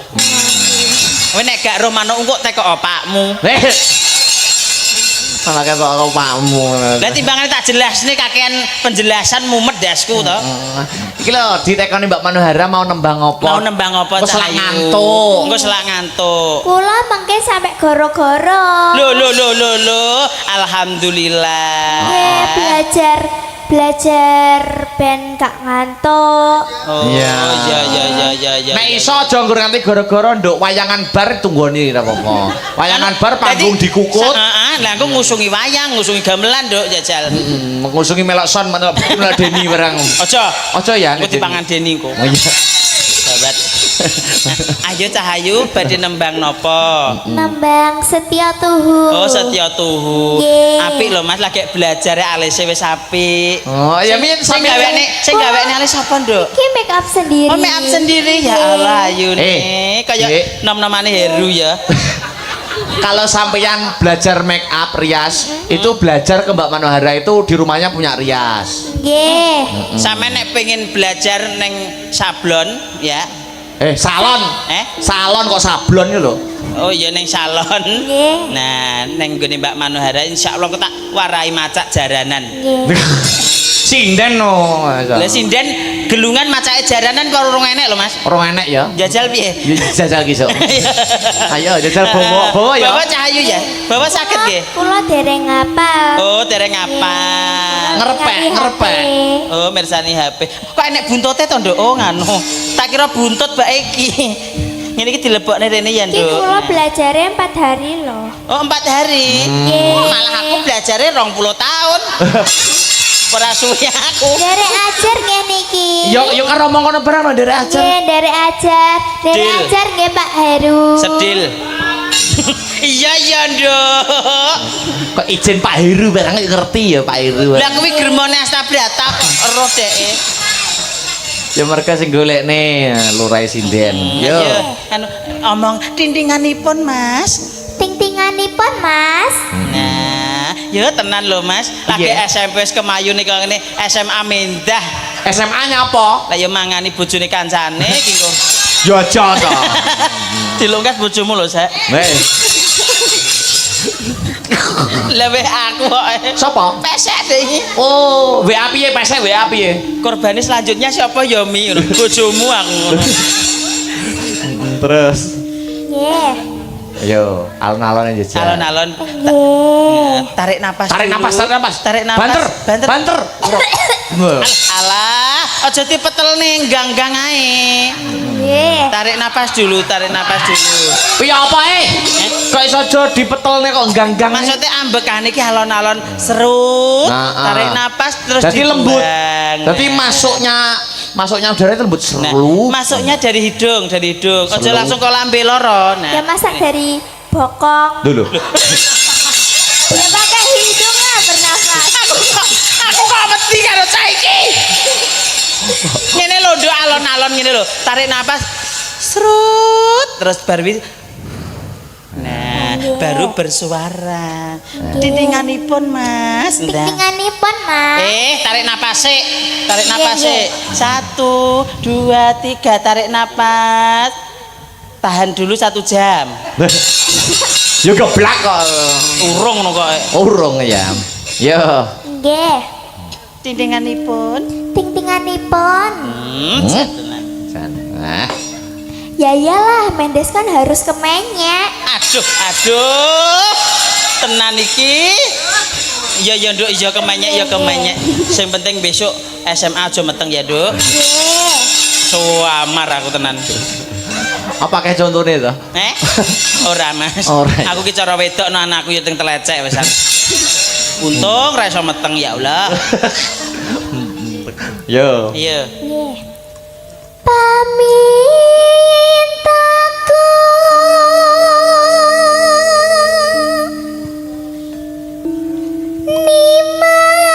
Kowe nek gak ro Mano ungkuk teko opakmu. Malah ketok karo pakmu. Lah timbangane tak jelasne kakean penjelasan mumet dasku to. Iki lho ditekoni Mbak Manohara mau nembang apa? Mau nembang apa Kok selak Cahayu? ngantuk. Engko selak ngantuk. Kula mengke sampai goro-goro. Lho, alhamdulillah. Nggih, belajar ben gak ngantuk. Oh, Iya. ya. Nek iso aja nggur nganti gara-gara nduk wayangan bar tunggoni ora apa-apa. Wayangan bar panggung dikukut. Heeh, lah aku ngusungi wayang, ngusungi gamelan, Nduk, jajal. Ngusungi melok son Deni barang. Aja ya. Aku dipangan Deni kok. Oh iya. Sahabat. Ayo Cahayu badhe nembang nopo? Nembang Setia Tuhu. Oh, Setya Tuhu. Nggih. Apik lho Mas, lagi belajar alise wis apik. Oh, ya min Sing gawene alis sapa, Nduk? Ki make up sendiri. Oh, make up sendiri ya Allah, Yuni. Kayak nom-nomane Heru ya. Kalau sampeyan belajar make up rias, itu belajar ke Mbak Manohara itu di rumahnya punya rias. Nggih. Sampe nek pengen belajar neng sablon ya, Salon. Salon kok sablon iki lho. Oh iya neng salon. Nggih. Nah, neng gone Mbak Manohara insyaallah tak warai macak jaranan. Nggih. Sinden no. Lah sinden gelungan macake jaranan kok urung enek lho Mas. Urung enek ya. Jajal piye? Jajal ki sok. Ayo jajal bawa ya. Bawa cahayu ya. Bawa sakit nggih. Kula dereng ngapal. Oh, dereng ngapal. Ngerepek. Oh, mirsani HP. Kok enek buntote to, Nduk? Oh, nganu. Tak kira buntut mbak iki. Ngene iki dilebokne rene ya, Ki Nduk. kula belajarnya 4 hari loh. Oh, 4 hari. Nggih. Malah aku belajarnya 20 tahun. Ora suwe aku. Derek ajar ngene iki. Yo karo ngomong kono barang ndere aja. Nggih, derek ajar. Derek Dil. ajar nggih Pak Heru. Sedil. Iya ya, Nduk. Kok izin Pak Heru barang ngerti ya Pak Heru. Lah kuwi gremone Astabrata kok ero deke. Ya mereka sing golekne Lurah Sinden. Yo. Anu omong tintinganipun, Mas. Ting-tinganipun Mas. Nah, ya tenan lho Mas. Lagi Iya. SMP wis kemayu nih kalau ini SMA Mendah. SMA-nya apa? Lah ya mangani bojone kancane iki kok. Yo aja to. Dilungkas bojomu lho, Sek. Wes. Lebih aku kok. Sapa? Pesek deh iki. Oh, WA piye pesek WA piye? Korbane selanjutnya siapa ya Mi? Bojomu aku ngono. Terus. Nggih. Ayo, alon-alon aja. Alon-alon. Nggih. Tarik napas. Tarik dulu. napas, tarik napas. Tarik napas. Banter. Banter. Banter. Alah, aja dipetel ning ganggang ae. Nggih. Tarik napas dulu, tarik napas dulu. Piye apa Kok iso aja dipetelne kok ganggang. Maksudnya ambekane iki alon-alon serut, Nah, tarik napas terus jadi lembut. dibuang. Jadi masuknya udara itu lembut Nah, seru. masuknya dari hidung, dari hidung. Aja Seru. langsung ke lambe loro. Nah. Ya masak dari bokong. Dulu. Ya pakai hidung lah bernafas. Aku kok mesti karo cah iki. Ngene lho, Nduk, alon-alon ngene lho. Tarik napas. Serut, terus baru nah, baru bersuara. Tintinganipun, Mas. Ndah. Ting-tinganipun Mas. Tarik napas sik. Tarik napas sik. 1 2 3 tarik napas. Tahan dulu 1 jam. Yo geblak kok. Urung ngono kok. Urung ya. Yo. Nggih. Tintinganipun. Ting-tinganipun. Nah. Ya iyalah, Mendes kan harus kemenyek. Aduh. Tenan iki. Ya Nduk, ya kemenyek, ya kemenyek. Sing penting besok SMA aja meteng ya, Nduk. Nggih. Suamar aku tenan. Apa kayak contohnya tuh? Ora, Mas. Ora. Aku ki cara wedokno anakku ya teng telecek wisan. Untung ra iso meteng ya Allah. Yo. Iya. Nggih. Pamintaku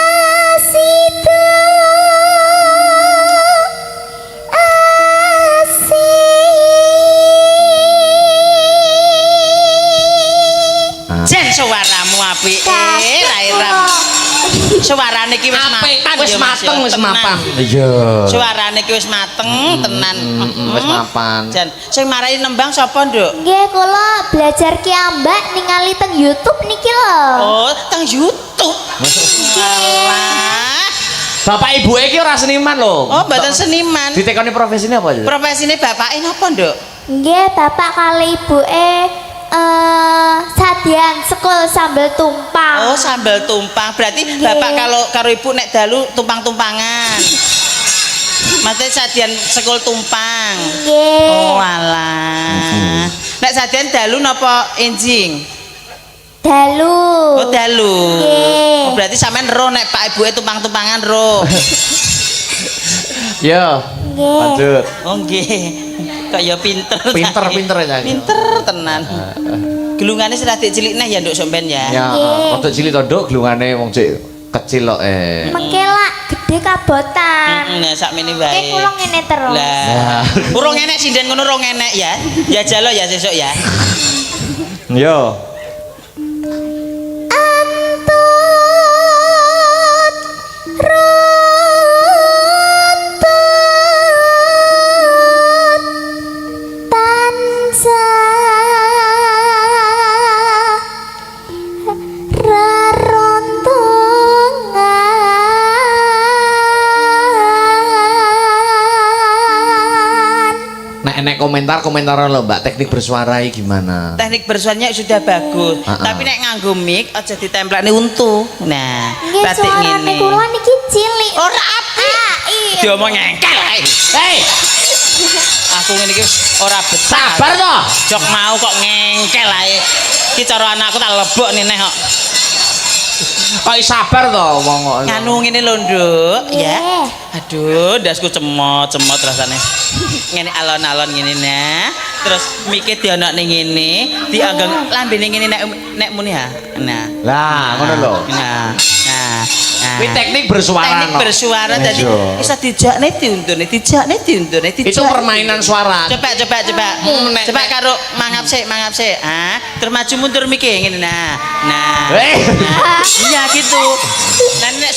nimasito Jen suaramu apik Rairam. Suarane iki wis mapan Wis ya, Mas, ya. mateng, wis Tenan. mapan. Iya. Suarane iki wis mateng tenan. Wis mapan. Jan, sing marai nembang sapa, Nduk? Nggih, kula belajar ki ambak ningali teng YouTube niki lho. Oh, teng YouTube. Alah. Bapak ibu iki ora seniman lho. Oh, mboten seniman. Ditekoni profesine apa aja? Profesine bapake napa, Nduk? Nggih, bapak kali ibuke sadian sekul sambel tumpang. Oh, sambal tumpang. Berarti Nggih. bapak kalau karo ibu nek dalu tumpang-tumpangan. Mate sadian sekul tumpang. Nggih. Oh, alah. Nek sadian dalu napa enjing? Dalu. Oh, dalu. Nggih. Oh, berarti sampean ro nek pak ibuke tumpang-tumpangan ro. Yo. Nggih. Lanjut. Oh, nggih. Kok ya pinter. Pinter aja. Pinter tenan. Gelungane sudah cilik neh ya Nduk sampean ya. Ya, Nggih. untuk cilik to, Nduk, glungane wong cik kecil kok Mengkelak gede kabotan. Nah, sakmene Oke, wae. kula ngene terus. Lah, urung enek sinden ngono urung enek ya. Ya jalo ya sesuk ya. Yo. Antut runtut Nek komentar lho Mbak, teknik bersuara iki gimana? Teknik bersuaranya sudah bagus, tapi nek nganggo mic aja ditemplekne untu. Nah, Nggih batik suarane ngene. kula niki cilik. Ora apik. Iya. Diomong ngengkel ae. Hei. Aku ngene iki ora betah. Sabar to. Jok mau kok ngengkel ae. Iki cara anakku tak lebok neh kok. Kok sabar to wong kok. Nganu ngene lho, Nduk, ya. Nggih. Aduh, ndasku cemot rasane. Ngene alon-alon ngene nah. Terus mikir dianakne ngene, dianggang lambene ngene nek muni ha. Nah. Lah, ngono lho. Nah. Nah. Kuwi teknik bersuara. Teknik no. bersuara tadi Iya. bisa dijakne diundune, dijakne diundune, Itu permainan suara. Coba. Coba karo mangap sik. Ah, terus maju mundur mikir ngene nah. Nah. Iya gitu. Nah nek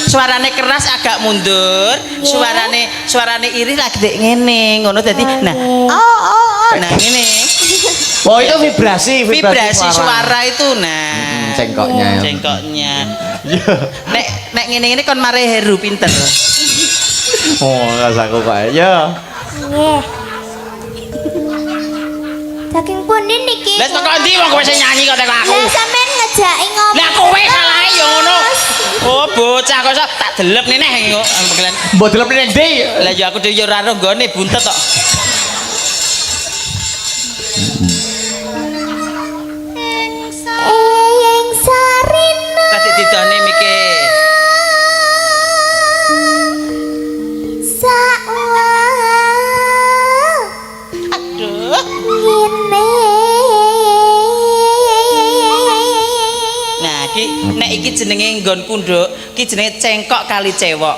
suarane keras agak mundur, suarane iri lagi dek ngene, ngono dadi nah. Oh. Nah ngene. Oh, itu vibrasi Suara itu nah. Cengkoknya. Cengkoknya. Nek ngene-ngene kon mare Heru pinter. Oh, rasaku kok ya. Nggih. Saking pundi niki? Lah kok ndi wong kowe sing nyanyi kok teko aku. Lah sampean ngejaki ngopo? Lah kowe salah ya ngono. Oh bocah kok iso tak delep neneh kok. Mbok delep ning ndi? Lah ya aku dhewe ya ora roh nggone buntet kok. Eyang sarina. Tadi didone mikir. Sakwa. Aduh. Ngene. Nah, nek iki jenenge nggonku, Nduk. Iki jenenge cengkok kali cewek.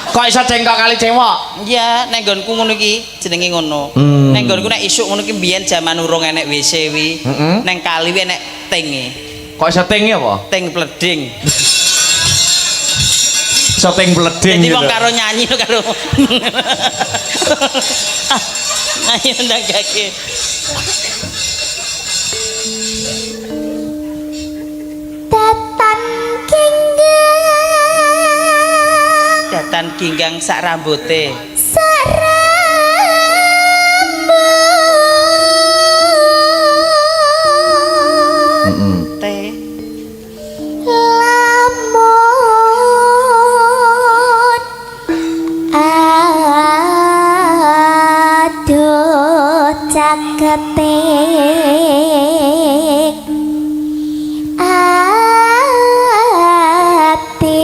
Kok iso cengkok kali cewek? Iya, nek nggonku ngono iki jenenge ngono. Nek nggonku nek isuk ngono ki biyen jaman urung enek WC wi. Neng kali wi enek tinge. Kok iso tinge apa? Ting pleding. Iso ting bleding Jadi gitu. wong karo nyanyi lho karo. Ayo ndagake. Datan kinggang. Datan ginggang sak rambuté. Teh. Lamun aduh caketik ati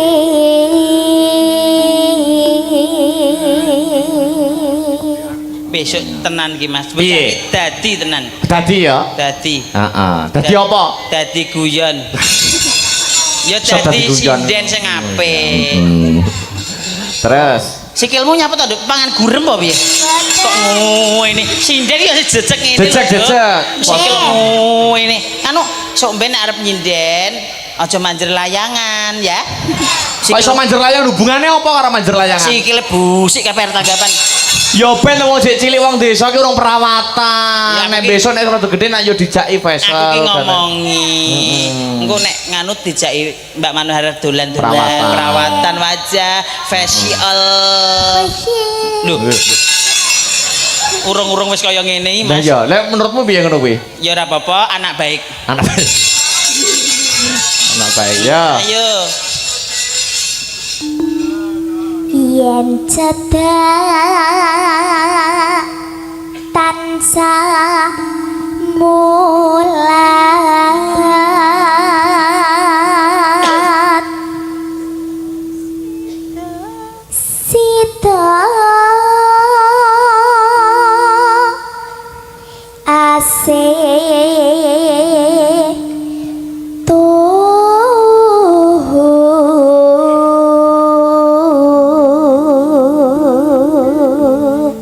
Besok tenan ki Mas. Piye? Dadi tenan. Dadi ya? Dadi. Heeh. Dadi apa? Dadi guyon. Ya So, dadi dadi guyon. sinden sing apik. Terus Sikilmu nyapa to, Nduk? Pangan gurem apa piye? Kok ngene. Sinden ya jejeg ngene. lho, Jejeg. Nduk. Sikilmu ini. Anu sok ben arep nyinden, aja manjer layangan ya. kok iso manjer layang hubungannya apa karo manjer layangan? Sikile busik kabeh tanggapan. Ya ben wong cek cilik wong desa ki urung perawatan. Ya, Nek mungkin- besok nek rada gede nak yo dijaki Aku facial. ki ngomongi. Engko nek nganut dijaki Mbak Manohara dolan-dolan perawatan wajah, facial. Lho, urung-urung wis kaya ngene iki, Nah Mas. ya, lek menurutmu piye ngono kuwi? Ya ora apa-apa, anak baik. Anak baik. Anak baik ya. Ayo. yen cedak tansah mulat sida asih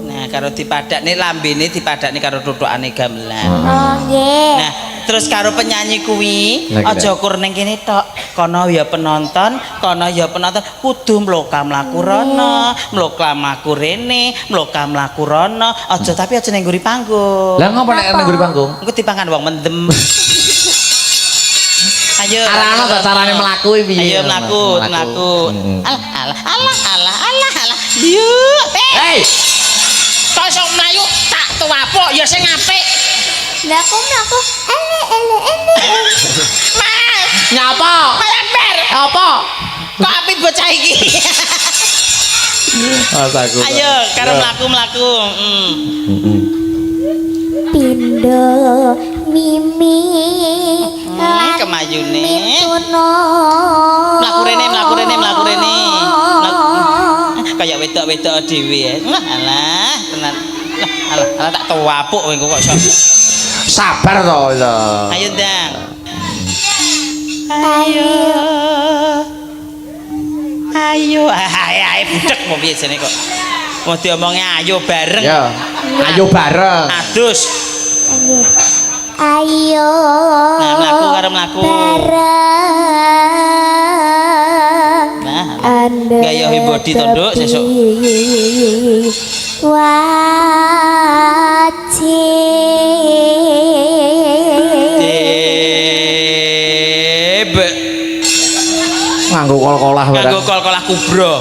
Nah, karo dipadakne lambene dipadakne karo tutukane gamelan. Oh nggih. Nah, terus karo penyanyi kuwi Lah, aja kur ning kene tok. Kono ya penonton, kudu mloka mlaku rono, mloka mlaku rene, mloka mlaku rono. Aja tapi aja ning ngguri panggung. Lah ngopo nek nang nguri panggung? Engko dipangan wong mendem. Ayo. Arana ta carane mlaku iki piye? Ayo mlaku. Mm. Alah. Yuk. Hei, Kok sok mlayu ya sing apik. Lah aku mlaku ele. Mas, Nyapa? Mas Ember. Apa? Kok apik bocah iki? Aku. Ayo, karo mlaku-mlaku. Pindo mimi Kemayune. mituno. Mlaku rene. Kayak wedok-wedok dhewe ya. Alah, tenan. Alah tak tuwapuk kowe kok iso. Sabar to ya. Ayo, Ndang. Ayo, budek mau piye jane kok. Mau diomongi ayo bareng. Ya. Ayo bareng. Adus. Ayo. Nah, mlaku karo mlaku. Bareng. Nah, Anda gaya body to, Nduk, sesuk. Wajib. Nganggo kol-kolah bareng. Nganggo kol-kolah kubro.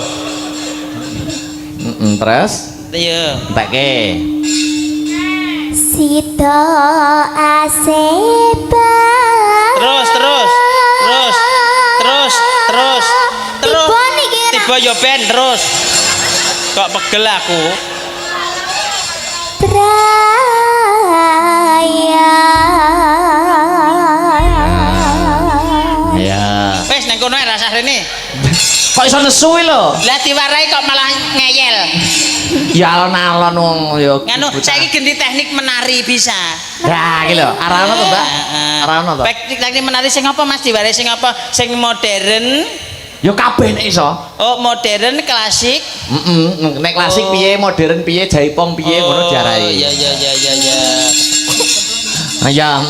Terus Iya. entekke. Sito aseba. Terus. Tiba niki ra. Tiba yo ben terus. Kok pegel aku. Ya. Wis nang kono rasah rene. Kok iso nesu lho? Lah diwarai kok malah ngeyel. Ya alon-alon wong ya. Nganu, saiki ganti teknik menari bisa. Nah, iki lho, arana to, Mbak? Arana to. Teknik menari sing apa Mas diwarai sing apa? Sing modern. Ya kabeh nek iso. Oh, modern, klasik. Nek klasik piye, modern piye, jaipong piye ngono diarai. Ya. Ya,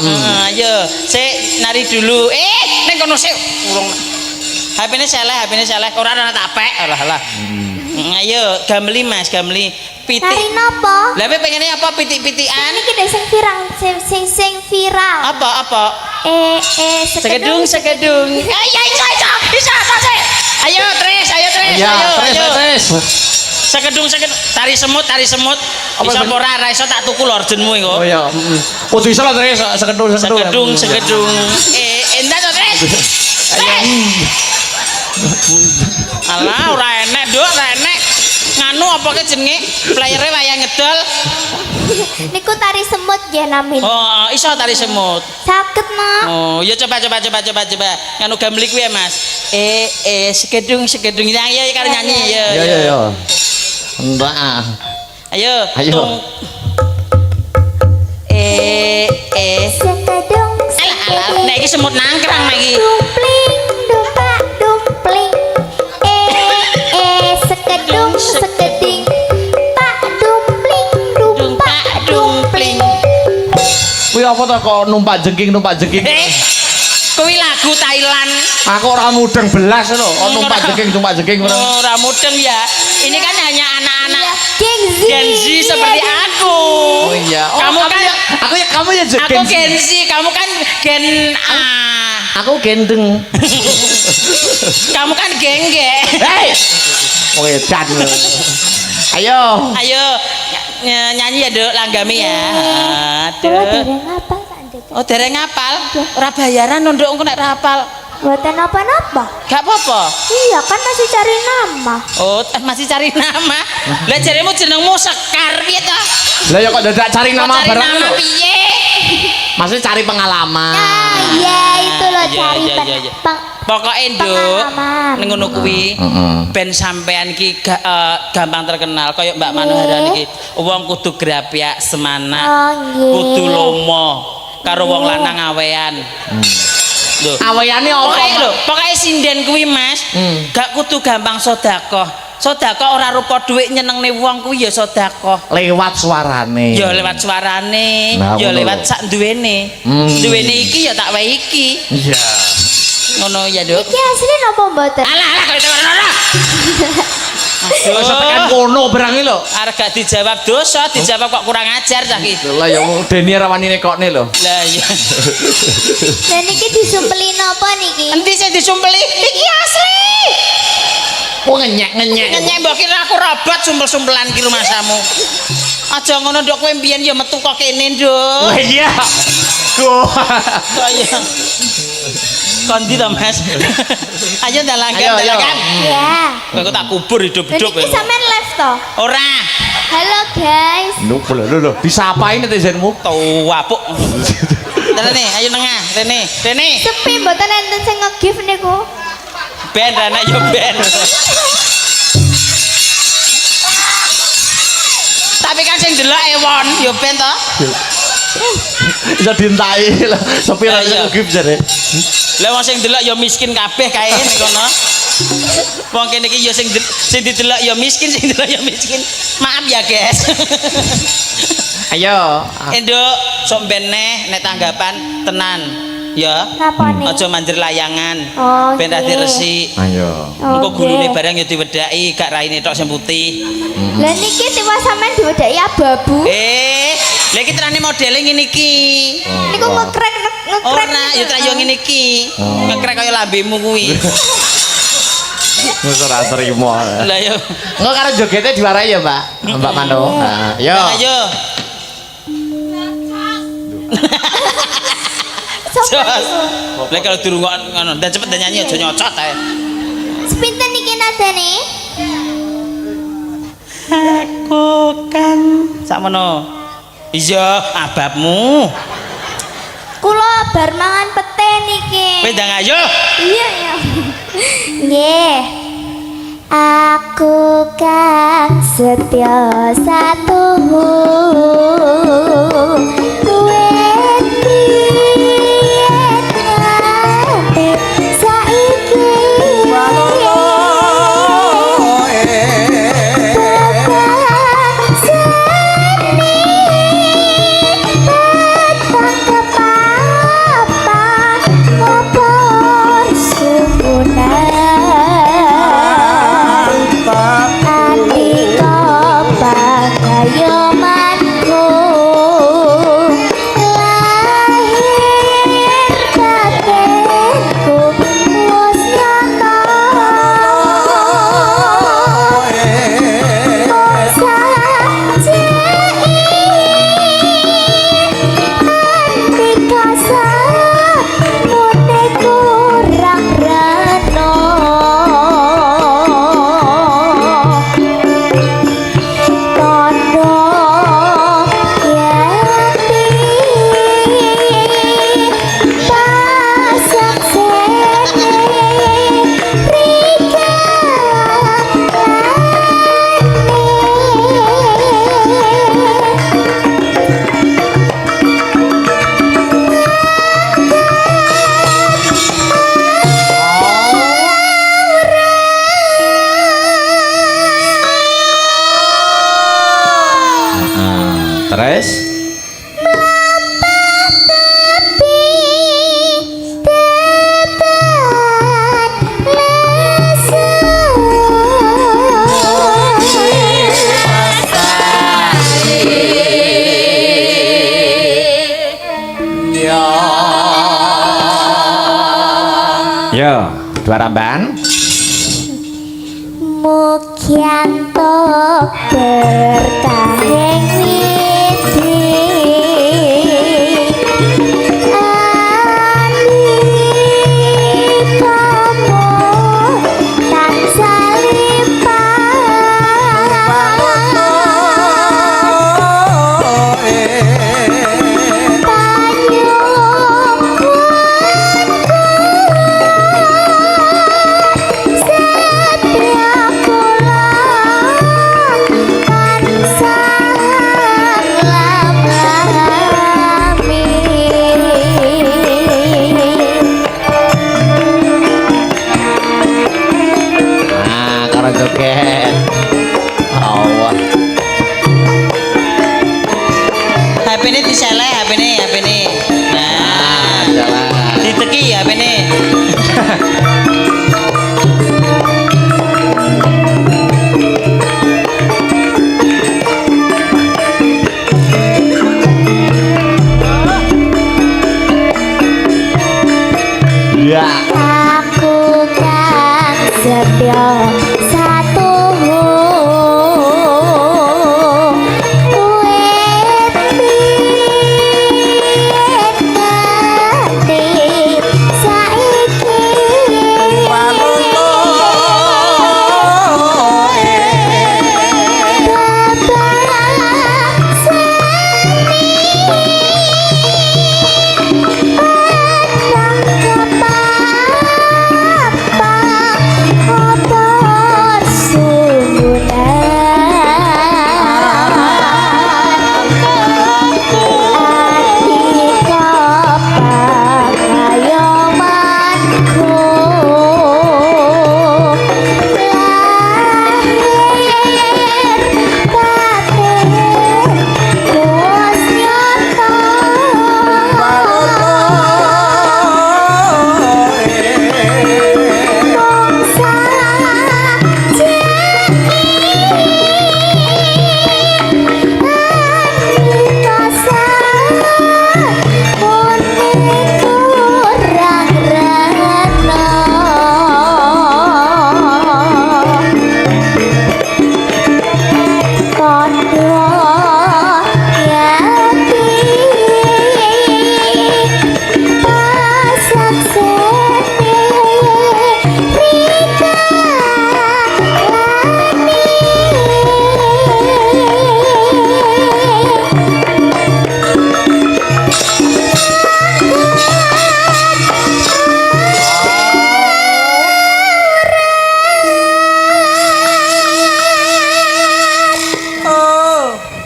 Ayo, sik nari dulu. Ning kono sik urung. HP-ne seleh. Ora ana tak pek. Alah. Ayo, gameli Mas, gameli. Pitik. Nari napa? Lah pengennya apa pitik-pitikan? Niki dek sing viral. Apa? Sekedung. Ayo, bisa apa sih? Ayo, Tris. ya, terus. Sekedung. Tari semut. Bisa ora iso tak tuku lho ordenmu iku. Oh ya, kudu iso lah terus sekedung. Sekedung. Endah to, Tris? Alah, ora enek, Nduk, ora enek. Nganu apa ke jenenge? Playere wayang ngedol. Niku tari semut ya namin. Oh, iso tari semut. Sakit Mak. Oh, ya coba. Nganu gameli kuwi ya, Mas. Sekedung. Ya, karo nyanyi ya. Ya. Mbak. Ayo. Ayo. Sekedung. Alah, nek iki semut nangkrang nek iki. Dumpling, dumpak, dumpling. Sekedung, sekeding. Pak dumpling, dumpak, dumpling. Kuwi apa to kok numpak jengking. Kuwi lagu Thailand. Aku ora mudeng belas lho, kok numpak jengking. Ora mudeng ya. Ini kan hanya anak-anak Gen Z. seperti aku. Oh iya. Kamu kan kamu ya aku Gen Z, kamu kan Gen A. Aku gendeng. Kamu kan gengge. Hei. Oh edan. Ayo. Nyanyi ya, Duk, langgami ya. Kula Aduh. dereng apa Kak? Oh, dereng ngapal. Ora bayaran Nduk engko nek ra hafal. Buatan apa-apa. Gak apa-apa. Iya kan masih cari nama. Oh, masih cari nama. Lah jaremu jenengmu Sekar piye to? Lah ya kok dadak cari nama Cari barang nama lho. piye? Maksudnya cari pengalaman. Iya itu loh Iya, cari iya. Pokoknya Nduk pengalaman. ning ngono kuwi ben sampean iki gampang terkenal kaya Mbak Manohara niki. Wong kudu grapyak semanak, Oh, nggih. kudu lomo karo wong lanang awean. Lho. Awayane apa? Pokoknya sinden kuwi Mas, gak kudu gampang sedekah. Sedekah ora rupa dhuwit nyenengne wong kuwi ya sedekah. Lewat suarane. Ya lewat suarane, Nah, ya ngono lewat lho. sak duwene. Duwene iki ya tak wae iki. Iya. Ngono ya, Nduk. Iki asli napa mboten? Alah, kok itu ora. Wis tekan kono barang iki lho. Arep gak dijawab dosa, dijawab kok kurang ajar cah iki. Lah ya Deni rawani nekokne lho. Lah iya. Dan niki disumpeli napa niki? Endi sing disumpeli? Iki asli. Oh ngenyek. Ngenyek mbok kira aku robot sumpel-sumpelan ki rumah samu. Aja ngono nduk kowe mbiyen ya metu kok kene nduk. Wah iya. Go. Kaya kondi to Mas. Ayo dalangan. Ayo. Ya. Kowe tak kubur hidup-hidup. Iki sampean live to. Ora. Halo guys. Lho. Disapain netizenmu? Tua puk. Rene, ayo nengah. Rene. Sepi mboten enten sing nge-give niku. Ben Rene yo ben. Tapi kan sing delok ewon yo ben to. Iso dintai lho. Sepi ra Iya. ngegip jare. Lah wong sing delok yo miskin kabeh kae nek kono. Wong kene iki yo sing didelok yo miskin, sing delok yo miskin. Maaf ya, guys. Ayo. Enduk, sok ben neh nek tanggapan tenan. Ya. Napa nih? Aja manjer layangan. Oh, Ben dadi nggih. resik. Ayo. Engko Oke. gulune barang yo diwedhaki, gak raine tok sing putih. Lah niki tiwas sampean diwedhaki abu-abu. Lha iki terane modele ngene iki. Niku ngekrek. Ora, yo tra yo ngene iki. Ngekrek kaya lambemu kuwi. Wis ora trimo. Lah yo. Engko karo jogete diwarai ya, Mbak. Mbak Mano. Nah, yo. Ayo. Jos. Lah kalau dirungokno ngono, ndak cepet nyanyi aja nyocot ae. Sepinten niki nadane? Aku kan sakmono. Iya, ababmu. Kula bar mangan pete niki. Kowe ndang ayo. Iya ya. Nggih. Aku kang setya satu Yo, dua ramban. Mugianto berkahing widi anikamu tansah Joget. Allah. HP ini diseleh, HP ini. Nah, jalan. diteki HP ini. Ya. aku kan setya satu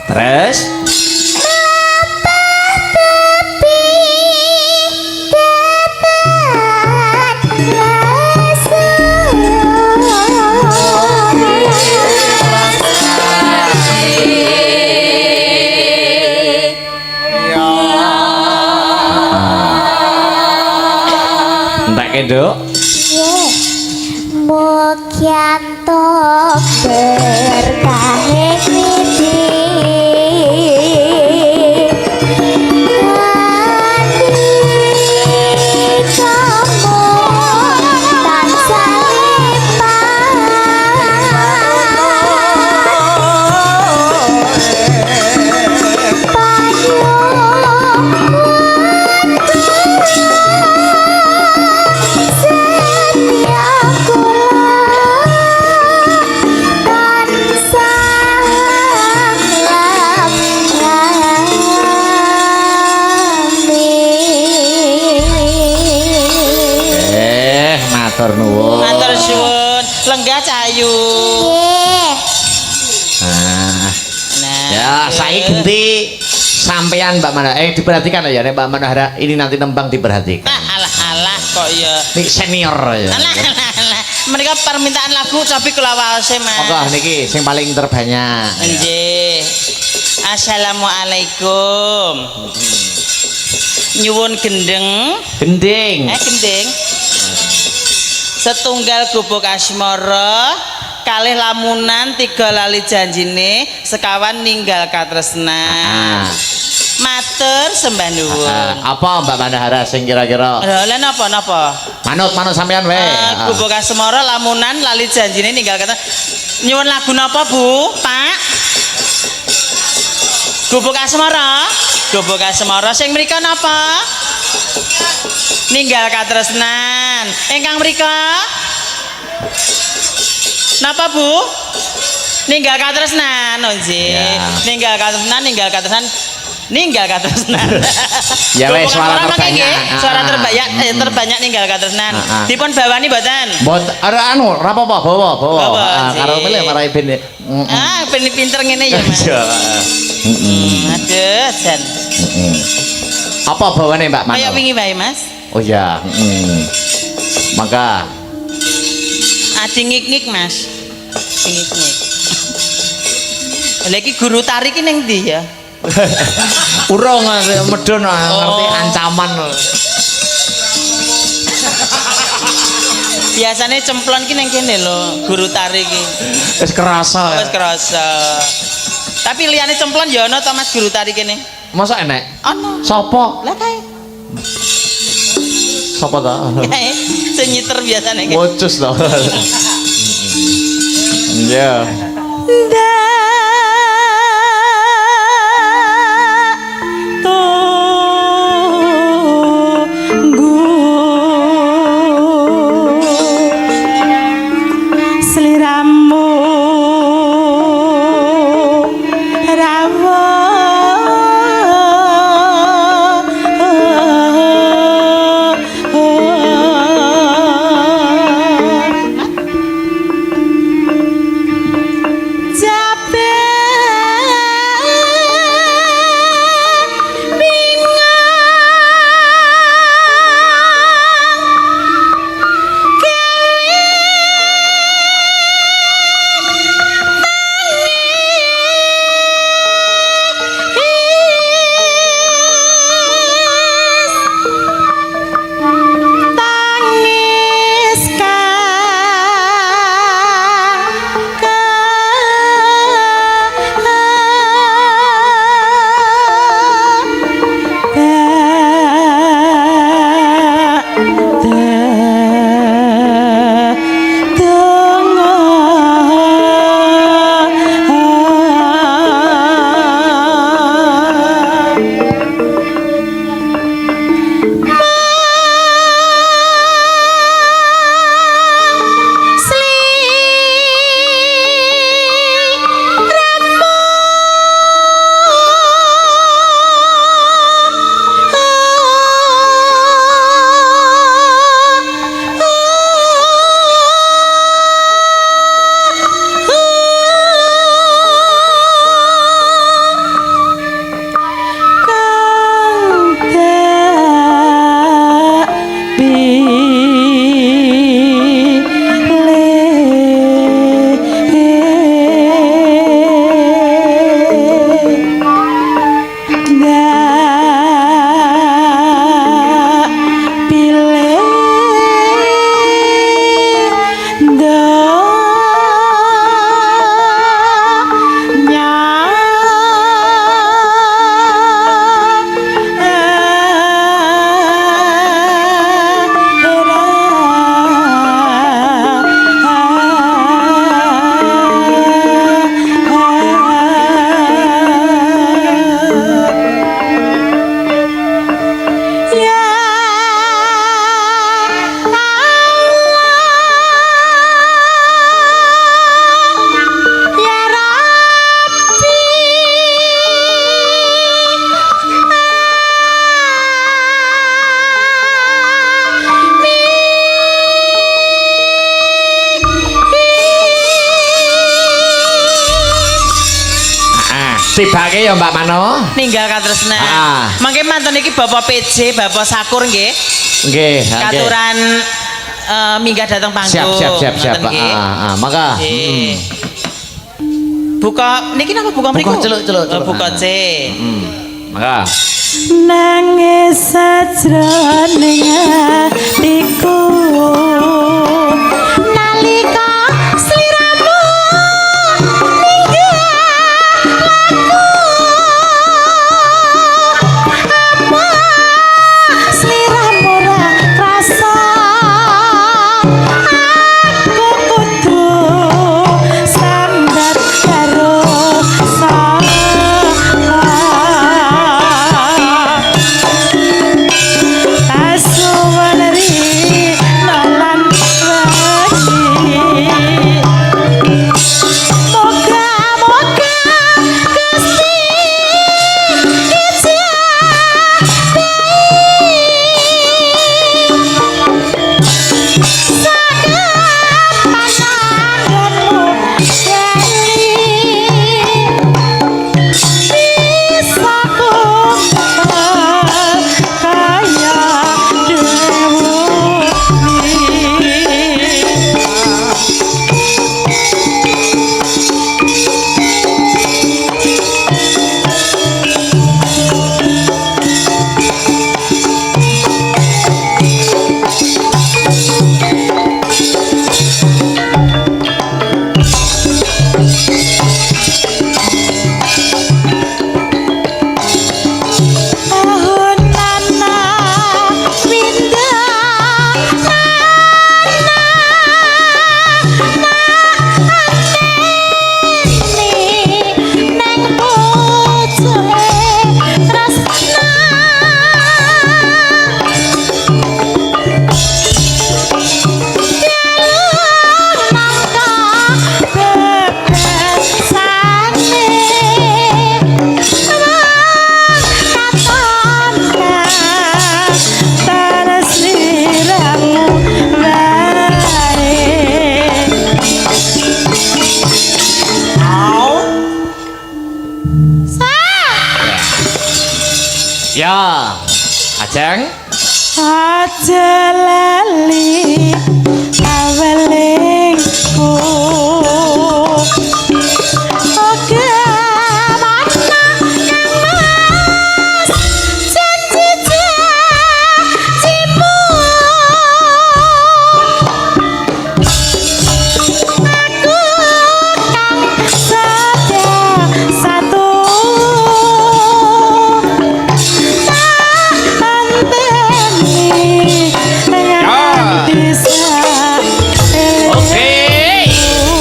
Terus entek kenduk. Mukyanto berkahe kriti kamu tansah Matur nuwun. Matur suwun. Lenggah cahayu. Nah, Nah. ya saya ganti sampean Mbak Manahara. Diperhatikan ya nek Mbak Manahara ini nanti nembang diperhatikan. Nah, alah kok ya. Nih senior ya. Alah. Mereka permintaan lagu tapi kula waose, Mas. Monggo niki sing paling terbanyak. Nggih. Assalamualaikum. Nyuwun gendeng. Gending. Gendeng. Setunggal gubuk asmara, kalih lamunan, 3 lali janjine, sekawan ninggal katresnan. Matur sembah nuwun. Apa Mbak Manahara sing kira-kira? Lha napa? Manut sampean wae. Gubuk asmara lamunan lali janjine ninggal katresnan. Nyuwun lagu napa, Bu? Pak? Gubuk asmara? Gubuk asmara sing mrika napa? Ninggal katresnan. Ingkang mrika? Napa, Bu? Ninggal katresnan. Oh nggih. Ya. Ninggal katresnan. Ya wes, Gubuk suara asmara mangke nggih. terbanyak. Suara terbanyak ninggal katresnan. Dipun bawani mboten? Mbot anu ora apa-apa bawa. Bawa, Karo nggih. milih marai ben. Ben pinter ngene ya, Mas. Aduh, jan. Apa bawane Mbak Manahara? Kayak wingi wae, Mas. Oh ya, maka Adi ngik-ngik, Mas. Ngik-ngik. Lha iki guru tari ki ning ndi ya? urung medun ngerti ancaman. Biasanya cemplon ki ning kene lho, guru tari ki. Wis kerasa. Wis kerasa. Tapi liyane cemplon ya ana to Mas guru tari kene? Masa enek? Ana. Sopo? Lah kae. Sopo ta? Kae sing nyiter biasane ki. Wocus to. Ya. Jabe Tibake ya Mbak Mano. Ninggal katresnan. Ah. Mangke mantun iki Bapak PJ, Bapak Sakur nggih. Nggih, nggih. Katuran minggah datang panggung. Siap. Ngoten nggih. Maka. Nggih. Buka niki napa buka mriku? celuk. Buka C. Maka. Nangis sajroning atiku nalika sliramu ninggalaku ama sliramu ora krasa aku kudu sambat karo salah Ya. Ajeng. Aja lali awalingku oke mana kang mas janji-janjimu aku kang satu Oke.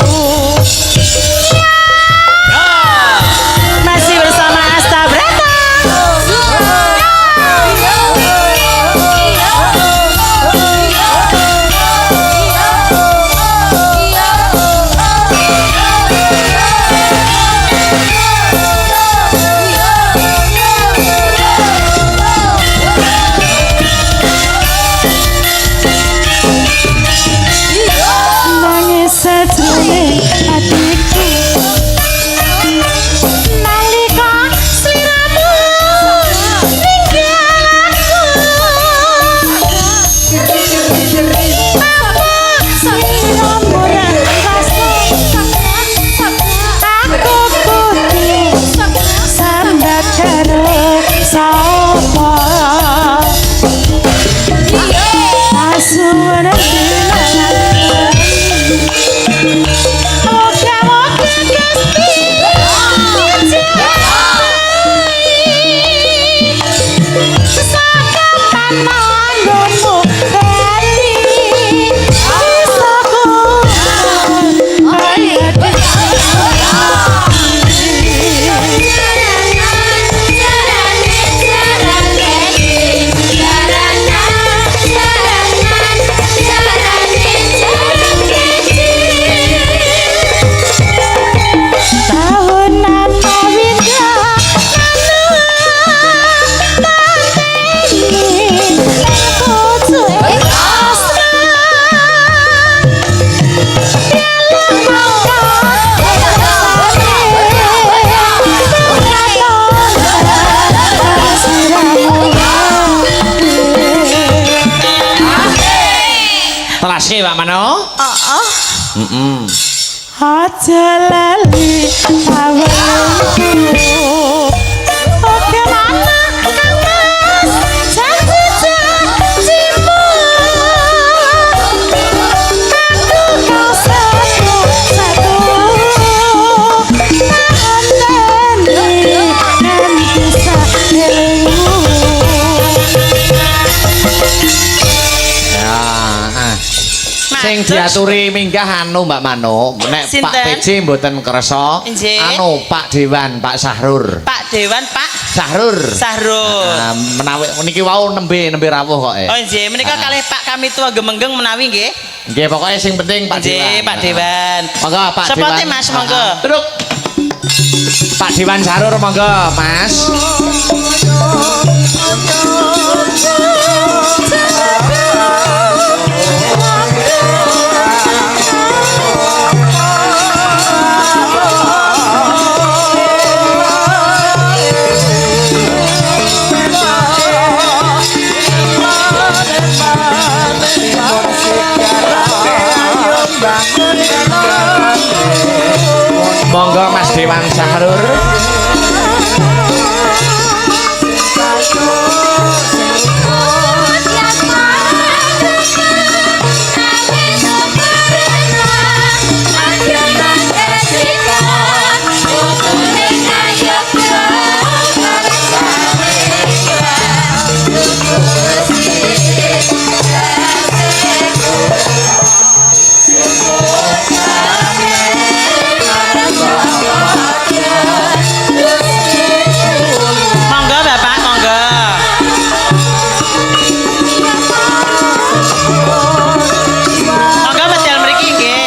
Pak Mano. Oh. Aja lali awalku. Oke mana Kang Mas janji-janjimu. Aku kau satu Nandani dan bisa dirimu. Sing diaturi minggah anu Mbak Mano, nek Pak Sinten? PJ mboten kersa. Nggih. Anu Pak Dewan, Pak Sahrur. Pak Dewan, Pak Sahrur. Sahrul. Menawi niki wau nembe rawuh kok. Oh nggih, menika kalih Pak kami tua gemenggeng menawi nggih. Nggih, pokoke sing penting Pak Dewan. Nggih, Pak Dewan. Monggo Pak Dewan. Seperti Mas, monggo. Duduk. Pak Dewan Sahrur monggo, Mas. Monggo Mas Dewan Sahrur. Monggo Bapak, monggo. Monggo medal mriki nggih.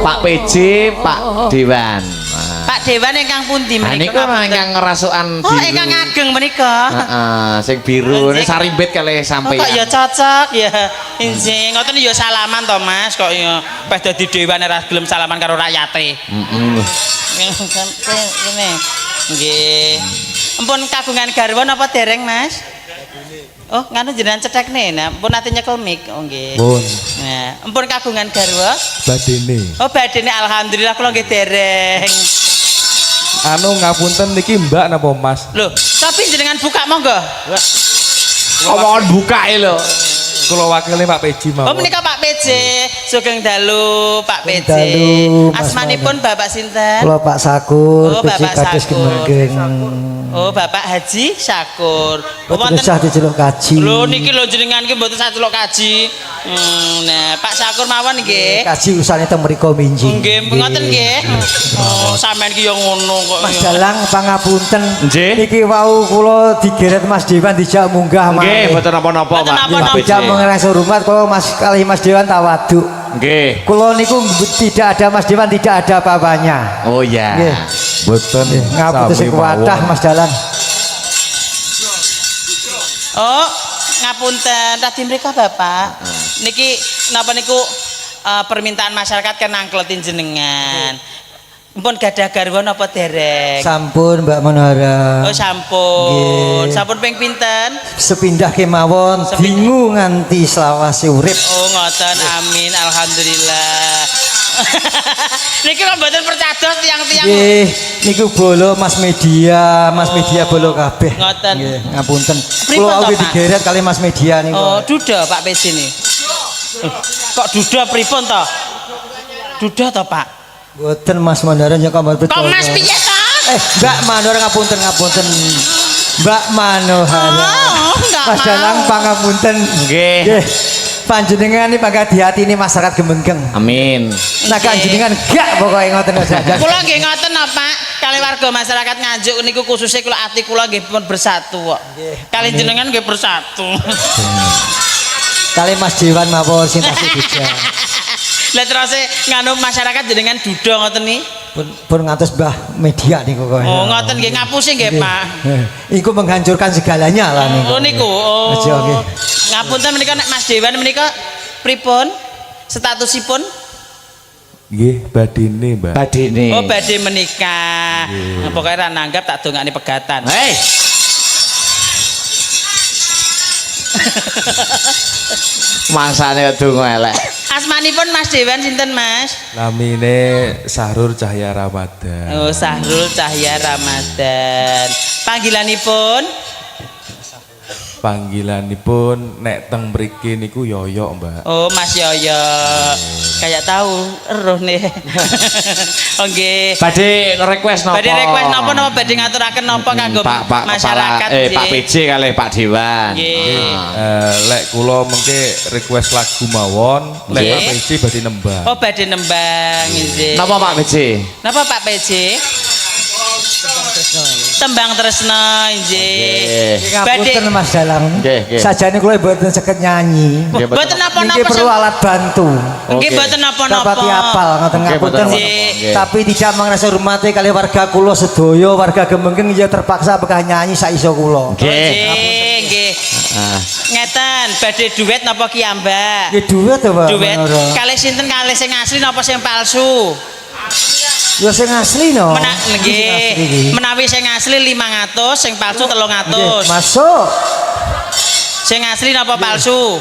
Pak PJ, Pak Dewan. Pak Dewan ingkang pundi Nah, niku menika? ingkang ngerasukan biru. Oh, ingkang ageng menika. Heeh, sing biru ini sarimbit kalih Oh, sampeyan. kok ya cocok ya. Injing, ngoten ya salaman to Mas, kok ya pas dadi dewan ora gelem salaman karo rakyate. Heeh. Ngene. Nggih. Ampun kagungan garwa napa dereng Mas? Oh, nganu jenengan cetekne. Nah, ampun ate nyekel mik. Oh, nggih. Pun Nah, ampun kagungan garwa. badene. Oh, badene alhamdulillah kula nggih dereng. Anu ngapunten niki Mbak napa Mas? Loh, tapi jenengan buka monggo. Omongan bukae lho. Kula wakile Pak Peji Oh, mawon. menika Pak PJ. Sugeng dalu Pak PJ. dalu, Mas Asmanipun Bapak sinten? Kula Pak Sakur, Oh, PJ Bapak Kades Sakur. Gemenggeng. Oh, Bapak Haji Syakur. Boten usah diceluk kaji. Lho niki lho jenengan iki mboten sacelok kaji. Nah, Pak Syakur mawon nggih. Kaji usane teng mriku minjing. Nggih, ngoten nggih. Oh, sampean ki ya ngono kok. Mas ya. Dalang pangapunten. Nggih. Niki wau kula digeret Mas Dewan dijak munggah Nggih, malih. mboten napa-napa, Mboten Pak. napa-napa. Pak Dijak PJ. mengenai hormat kula Mas kalih Mas Dewan tawaduk. Nggih. Kula niku tidak ada Mas Dewan, tidak ada apa-apanya. Oh ya. Nggih. Boten Ngapunten sing kuatah Mas Dalang. Oh, ngapunten tadi mriko Bapak. Niki napa niku permintaan masyarakat kan nangkletin jenengan. Mpun gadah garwan apa dereng? Sampun Mbak Manohara. Oh sampun. Nggih. Sampun ping pinten? Sepindah kemawon Sepindah. dingu nganti selawase urip. Oh ngoten, amin, alhamdulillah. Niki kok mboten percados tiang-tiang. Nggih, niku bolo Mas Media, Mas Media bolo kabeh. Ngoten. Nggih, ngapunten. Pripun Kula to, awit Pak? digeret kali Mas Media niku. Oh, duda Pak PJ ini. Kok duda pripun to? Duda to, Pak? Mboten Mas Manohara nyaka mboten. Kok Mas piye to? Mbak Manohara ngapunten. Mbak Manohara. Oh, enggak Mas mau. Dalang pangapunten. Nggih. Nggih. Panjenengan ini pangkat di hati ini masyarakat Gemenggeng. Amin. Nah panjenengan gak pokoknya ngoten aja. Kula nggih ngoten napa, Pak. Kali warga masyarakat Nganjuk niku khususnya kula ati kula nggih pun bersatu kok. Kali jenengan nggih bersatu. Kali Mas Dewan mawon sing tasih bija. Lah terus nganu masyarakat jenengan duda ngoten ni. Pun ngantos Mbah Media niku kok. Oh, ngoten nggih ngapusi nggih, Pak. Iku menghancurkan segalanya lah niku. Oh niku. Oh. Aja, nggih. Ngapunten menika nek Mas Dewan menika pripun? Statusipun? Nggih, badine, Mbak. Badine. Oh, badhe menikah. Nah, pokoknya ra nanggap tak dongakne pegatan. Hei. Mangsane donga elek. Asmanipun Mas Dewan sinten, Mas? Namine Sahrul Cahya Ramadan. Oh, Sahrul Cahya Ramadan. Panggilanipun? Panggilanipun nek teng mriki niku Yoyo, Mbak. Oh, Mas Yoyo. Kayak tahu eruh nih. Oh nggih. Badhe request napa? Badhe request napa badhe ngaturaken napa kanggo Pak masyarakat Pak PJ kali Pak Dewan. Nggih. Lek kula mengke request lagu mawon, lek Nggih. Pak PJ badhe nembang. Oh, badhe nembang nggih. Napa Pak PJ? Napa Pak PJ? Tembang Tresna nggih. Ngapunten Mas Dalang. Nggih, nggih. Sajane kula mboten saged nyanyi. Nggih, Mboten Niki napa-napa. perlu alat bantu. Nggih Oke. mboten napa-napa. Dapat apal ngoten Oke, ngapunten. betul. Nggih. Tapi tidak mengrasa hormati kali warga kula sedaya, warga Gemenggeng ya terpaksa bekah nyanyi sak iso kula. Nggih. Nggih. Ah. Ngeten, badhe duet napa kiyambak? Nggih duet to, Pak. Duet Manohara. kalih sinten kalih sing asli napa sing palsu? Ya sing asli no. Nggih. Menawi sing asli 500, sing palsu 300. Nggih, masuk. Sing asli napa palsu?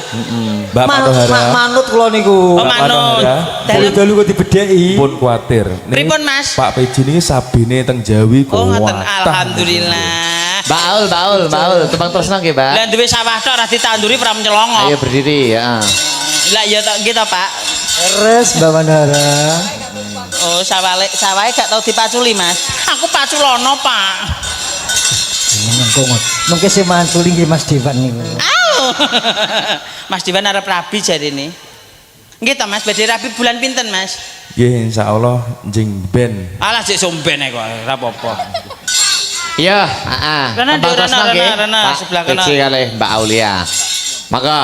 Mbak Manohara. Manut kula niku. Oh, manut. Dalem Dalu kok dibedheki. Pun kuatir. Niki pripun, Mas? Pak PJ niki sabine teng Jawi Oh, ngoten. kuwatah. Alhamdulillah. Baul, Tembang Tresna nggih, Pak. Lah duwe sawah tok ora ditanduri pra nyelongo. Ayo berdiri ya. Lah ya tok nggih to, Pak. Res Mbak Manohara. Oh, sawahe gak tau dipaculi, Mas. Aku paculono, Pak. Mengke sing mantuli nggih Mas Dewan niku. Au. Mas Dewan arep rabi jarine. Nggih to, Mas, badhe rabi bulan pinten, Mas? Nggih, insyaallah njing ben. Alah sik sombene kok, ora apa-apa. Iya, heeh. Rena, Tembang Tresna Rena, nggih. Rena, Pak sebelah kanan. PJ kali Mbak Aulia. Maka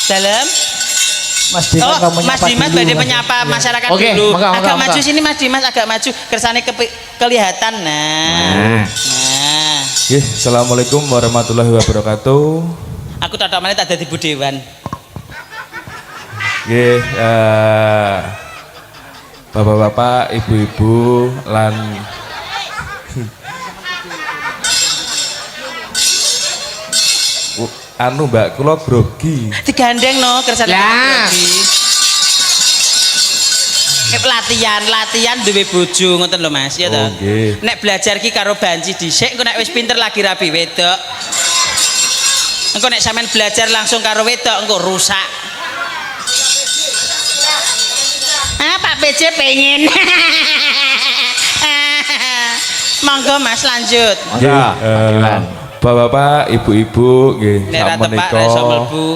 Dalam. Mas Dewan Oh, kamu Mas nyapa Dimas dulu, badhe Mas. menyapa masyarakat Oke, dulu. monggo, Agak monggo, maju monggo. sini Mas Dimas, agak maju. Kersane kelihatan. Nah. Nggih, assalamualaikum warahmatullahi wabarakatuh. Aku tak mana tak dadi Bu Dewan. Nggih, bapak-bapak, ibu-ibu lan anu Mbak, kula grogi. Digandeng no kersane Lah. latihan duwe bojo ngoten lho Mas, ya to. Oh, nggih. Nek belajar ki karo banci dhisik, engko nek wis pinter lagi rabi wedok. Engko nek sampean belajar langsung karo wedok engko rusak. Ah, Pak PJ pengen. Monggo Mas lanjut. Nggih, Dewan. bapak-bapak, ibu-ibu nggih, Nek ra tepak sakmenika ra iso mlebu.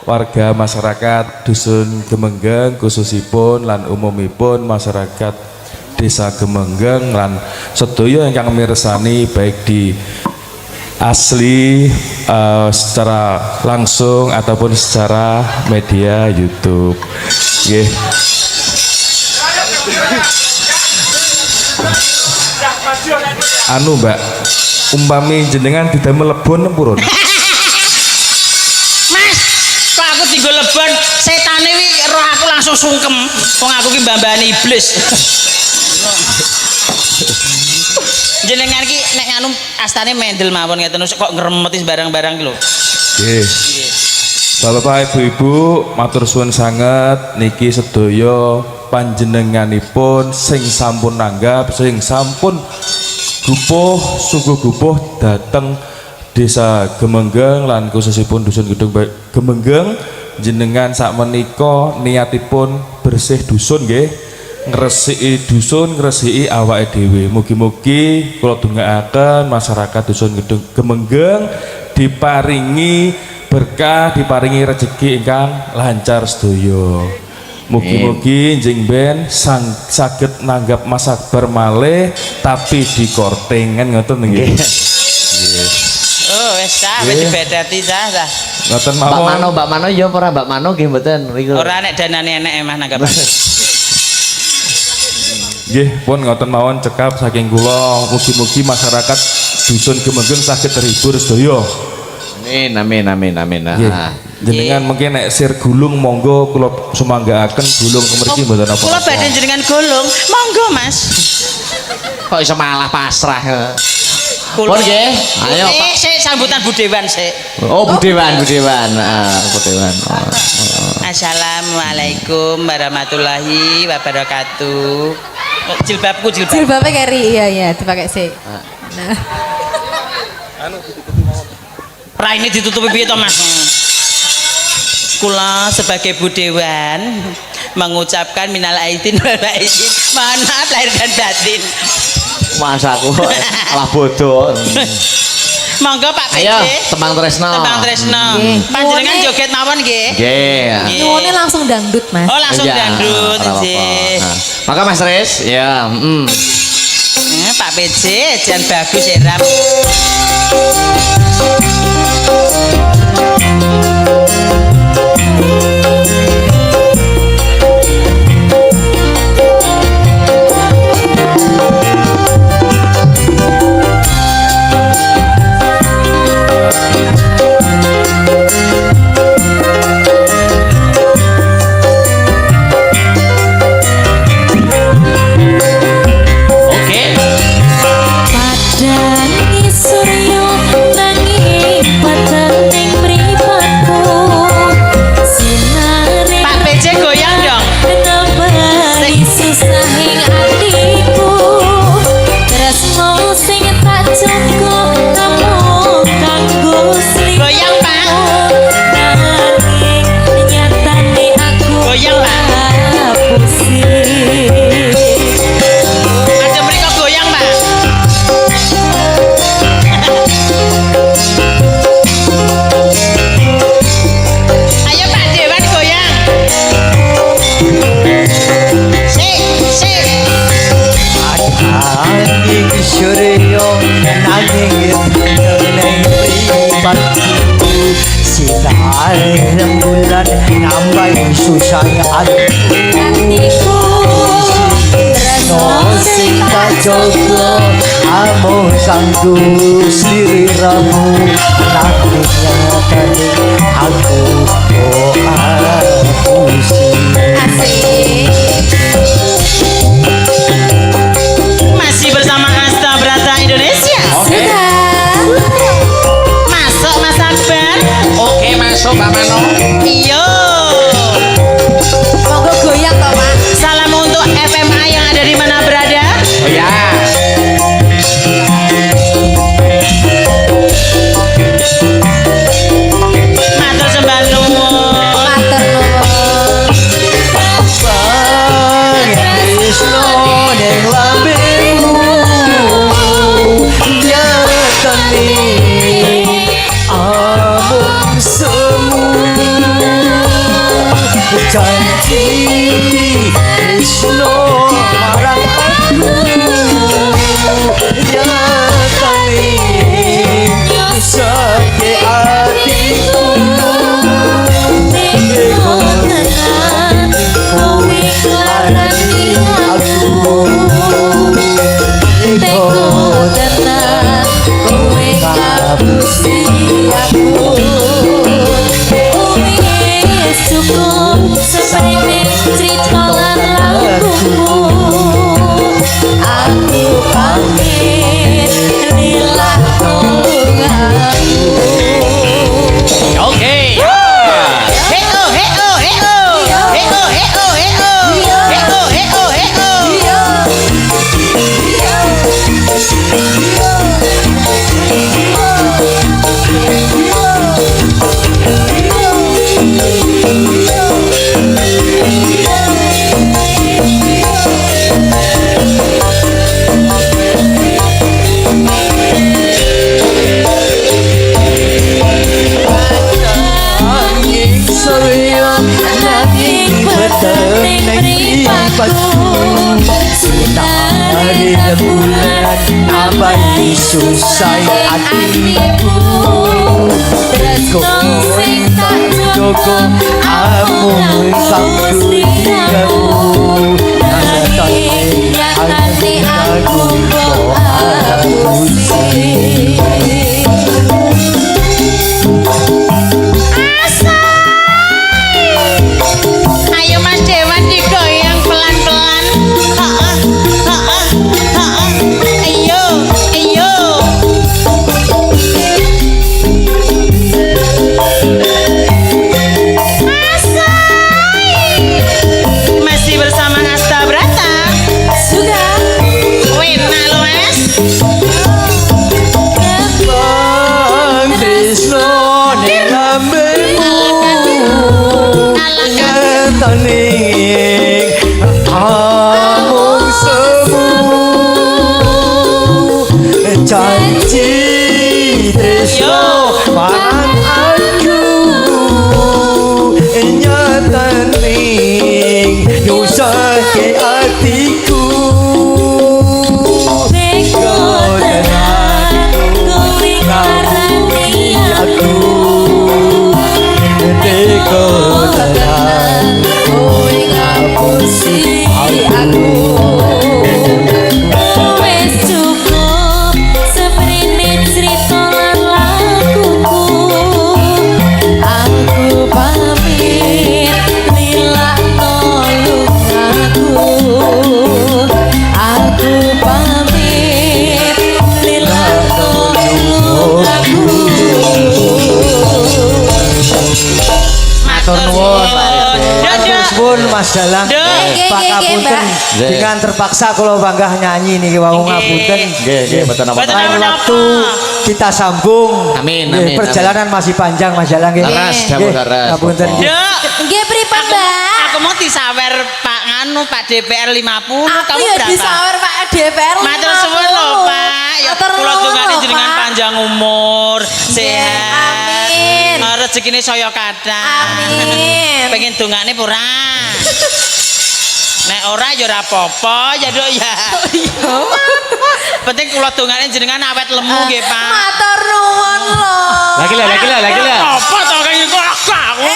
warga masyarakat Dusun Gemenggeng khususipun lan umumipun masyarakat Desa Gemenggeng lan sedaya ingkang mirsani baik di asli secara langsung ataupun secara media YouTube. Nggih. Anu Mbak, umpami jenengan didamel lebon purun. Mas, kok aku tinggal lebon, setane wi roh aku langsung sungkem. Wong aku ki mbambane iblis. Jenengan ki nek nganu astane mendel mawon ngeten kok ngremetis barang-barang ki lho. Nggih. Bapak Ibu-ibu matur suwun sanget niki sedaya panjenenganipun sing sampun nanggap sing sampun gupuh sungguh gupuh dateng Desa Gemenggeng lan khususipun dusun Gedung Gemenggeng jenengan sakmenika niatipun bersih dusun nggih ngresiki dusun ngresiki awake dhewe mugi-mugi kula dongaaken masyarakat dusun Gedung Gemenggeng diparingi berkah diparingi rezeki ingkang lancar sedaya. Mugi-mugi njing ben saged nanggap Mas Akbar malih tapi di kortengan ngoten nggih. Oh wis ta wis dibedati ta. Ngoten mawon. Mbak Mano ya ora Mbak Mano nggih mboten riku. Ora nek danane enek emah nanggap. Nggih pun ngoten mawon cekap saking kula mugi-mugi masyarakat dusun Gemenggeng saged terhibur sedaya. Amin. Jenengan mungkin nek sir gulung monggo kula sumanggaaken gulung mriki mboten apa-apa. Kula badhe jenengan gulung, monggo Mas. Kok iso malah pasrah. Kula nggih. Ayo sik sambutan Budewan sik. Oh Budewan. Budewan. Assalamualaikum warahmatullahi wabarakatuh. Jilbabku jilbab. Jilbabnya keri, iya dipakai sih. Nah. Raine ditutupi piye to Mas? Kula sebagai Budewan mengucapkan minal aidin wal faizin. Mohon maaf lahir dan batin. Mas aku malah bodoh. Monggo Pak PC. Ayo Tembang Tresno. Tembang Tresno. Panjenengan joget mawon nggih. Nggih. Nyuwune langsung dangdut, Mas. Oh langsung dangdut nggih. Maka Mas Res, ya, Pak PC jan bagus Ram. rembulan nambah susah hatiku no sing kajogo amo kanggo sliramu nantinya tadi aku aku masih bersama Asta Brata Indonesia. Oke. Masuk Mas Akbar. Oke, masuk Mbak Mano. Iya. Monggo goyang toh, Pak. Salam untuk FMA yang ada di mana berada. Oh ya. Matur sembah nuwun. Matur nuwun. Krisno ning lambemu nyatane amung semu janji Krisno marang aku nyatane sakit hatiku Cerita lan lagumu aku susah hatiku Tresno sing tak Joko amun sambu diramu nyatane aku kok apusi. Ayo Mas Dewan digoyang pelan-pelan. Heeh, heeh, heeh. Ayo, ayo. Masih bersama Asta Brata. Sudah Wena lo Mas. Bang Tresno nelambemu nyatane amung semu janji Tresno marang aku nyatane nyusahke hatiku beko tenan kuwi karane aku Teko tenan kowe ngapusi aku. Wis cukup seprene crita lan lakuku. Aku pamit lilakno lukaku. Aku pamit lilakno lukaku. Matur nuwun. Dadah. Suwun Mas Dalang. Nggih, Pak Kapunten Mbak. dengan terpaksa kalau banggah nyanyi niki wau ngapunten. Nggih, nggih, mboten Mboten apa-apa. Lain apa-apa. waktu kita sambung. Amin, Nggih, amin, perjalanan masih panjang Mas Dalang nggih. Leres, Nggih, dawuh leres, Ngapunten. Bapak. nggih. Dek, Nggih pripun, Mbak? aku mau disawer Pak Nganu, Pak DPR 50. Aku Kamu ya berapa? disawer Pak DPR. Matur suwun lho, Pak. Ya Matur kula nuwun dongane lho, jenengan Pak. panjang umur, sehat. amin. Rezekine saya kathah. Amin. Pengen dongane ora? Nek ora ya ora apa-apa, ya Dok ya. Penting kula dongane jenengan awet lemu nggih, Pak. Matur nuwun lho. Lagi lah. Apa to kaya kok aku?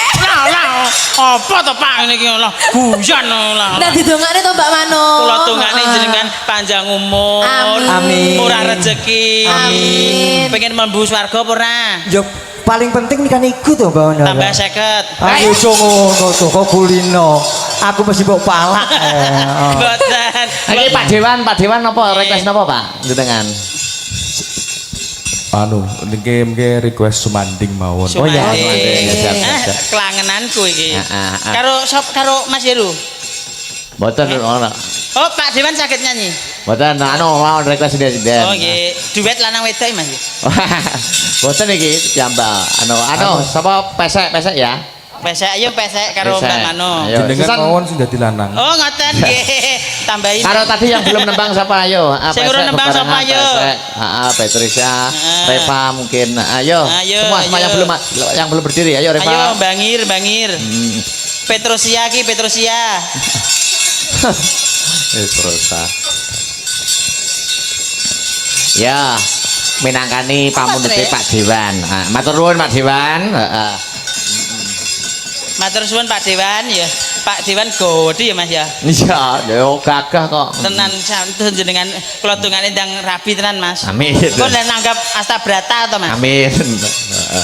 Apa to Pak ngene iki lho? Guyon lho. Nah didongane to Mbak Mano. Kula dongane jenengan panjang umur, Amin. murah rezeki. Amin. Pengen mlebu swarga apa ora? Yo paling penting kan iku to Mbak Nana. Tambah 50. Ayo ngono to kok kulino. Aku mesti mbok palak. Mboten. Iki Pak Dewan napa request napa Pak? Jenengan. Anu niki request sumanding mawon. Oh iya, Sumanding. siap, siap, siap. Kelangenanku iki. Ah. Karo Mas Heru. Mboten ono. Oh, Pak Dewan sakit nyanyi. Mboten mau request sinden. Oh nggih, duet lanang wedok Mas. Mboten iki piyambak. Anu sapa pesek ya? Pesek ayo pesek karo Pesek. Mbak Mano. Ayo. Jenengan Susan. mawon sing dadi lanang. Oh ngoten nggih. Tambahin. Karo tadi yang belum nembang siapa ayo? Sing urung nembang sapa, ayo? Patricia, Reva mungkin. Ayo. Semua ayo. yang belum berdiri. Ayo Reva. Ayo Bangir. Petrosia. Petrosia. Ya, minangkani pamunute Pak Dewan. Matur nuwun Pak Dewan. Matur suwun Pak Dewan ya. Pak Dewan gede ya Mas ya. Iya, yo gagah kok. Tenan santun jenengan kula dongane ndang rabi tenan Mas. Amin. Kok ndak nanggap Asta Brata to Mas? Amin.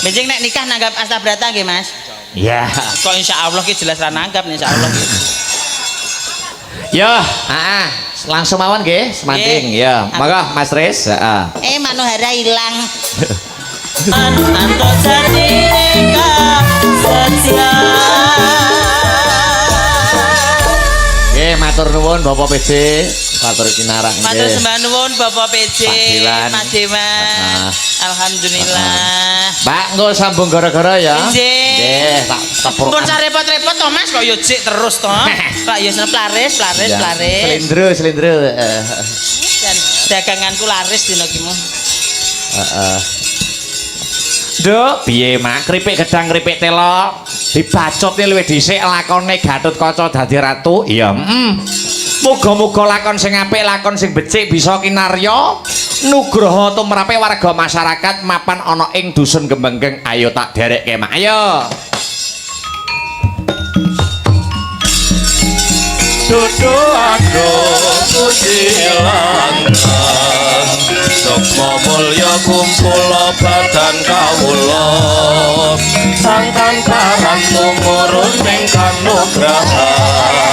Benjing nek nikah nanggap Asta Brata nggih Mas. Ya. Kok insyaallah ki jelas ra nanggap insyaallah ki. Yo, langsung mawon nggih, semanting. Ya, monggo Mas Riz, heeh. Manohara ilang. Anto sanika setia. Nggih, matur nuwun Bapak PJ, matur kinarang nggih. Matur sembah nuwun Bapak PJ, Pak Dewan. Mas Dewan. Alhamdulillah. Mbak, engko sambung gara-gara ya. Nggih. Nggih, tak tepur. Pun sarepot-repot to Mas kok yo jek terus to. Pak yo seneng plaris. Selindro. Dan daganganku laris dina ki mu. Heeh. Nduk, piye Mak? Kripik gedang, kripik telo. Dibacotne luwih dhisik lakone Gatotkaca dadi ratu. Iya, Muga-muga lakon sing apik, lakon sing becik bisa kinarya. nugroho tumrape warga masyarakat mapan ana ing dusun Gembenggeng. Ayo tak derekke mak ayo. Dudu aduh puji lantan Sukma mulya kumpula badan kawula Sangkan karan tumurun ing kanugrahan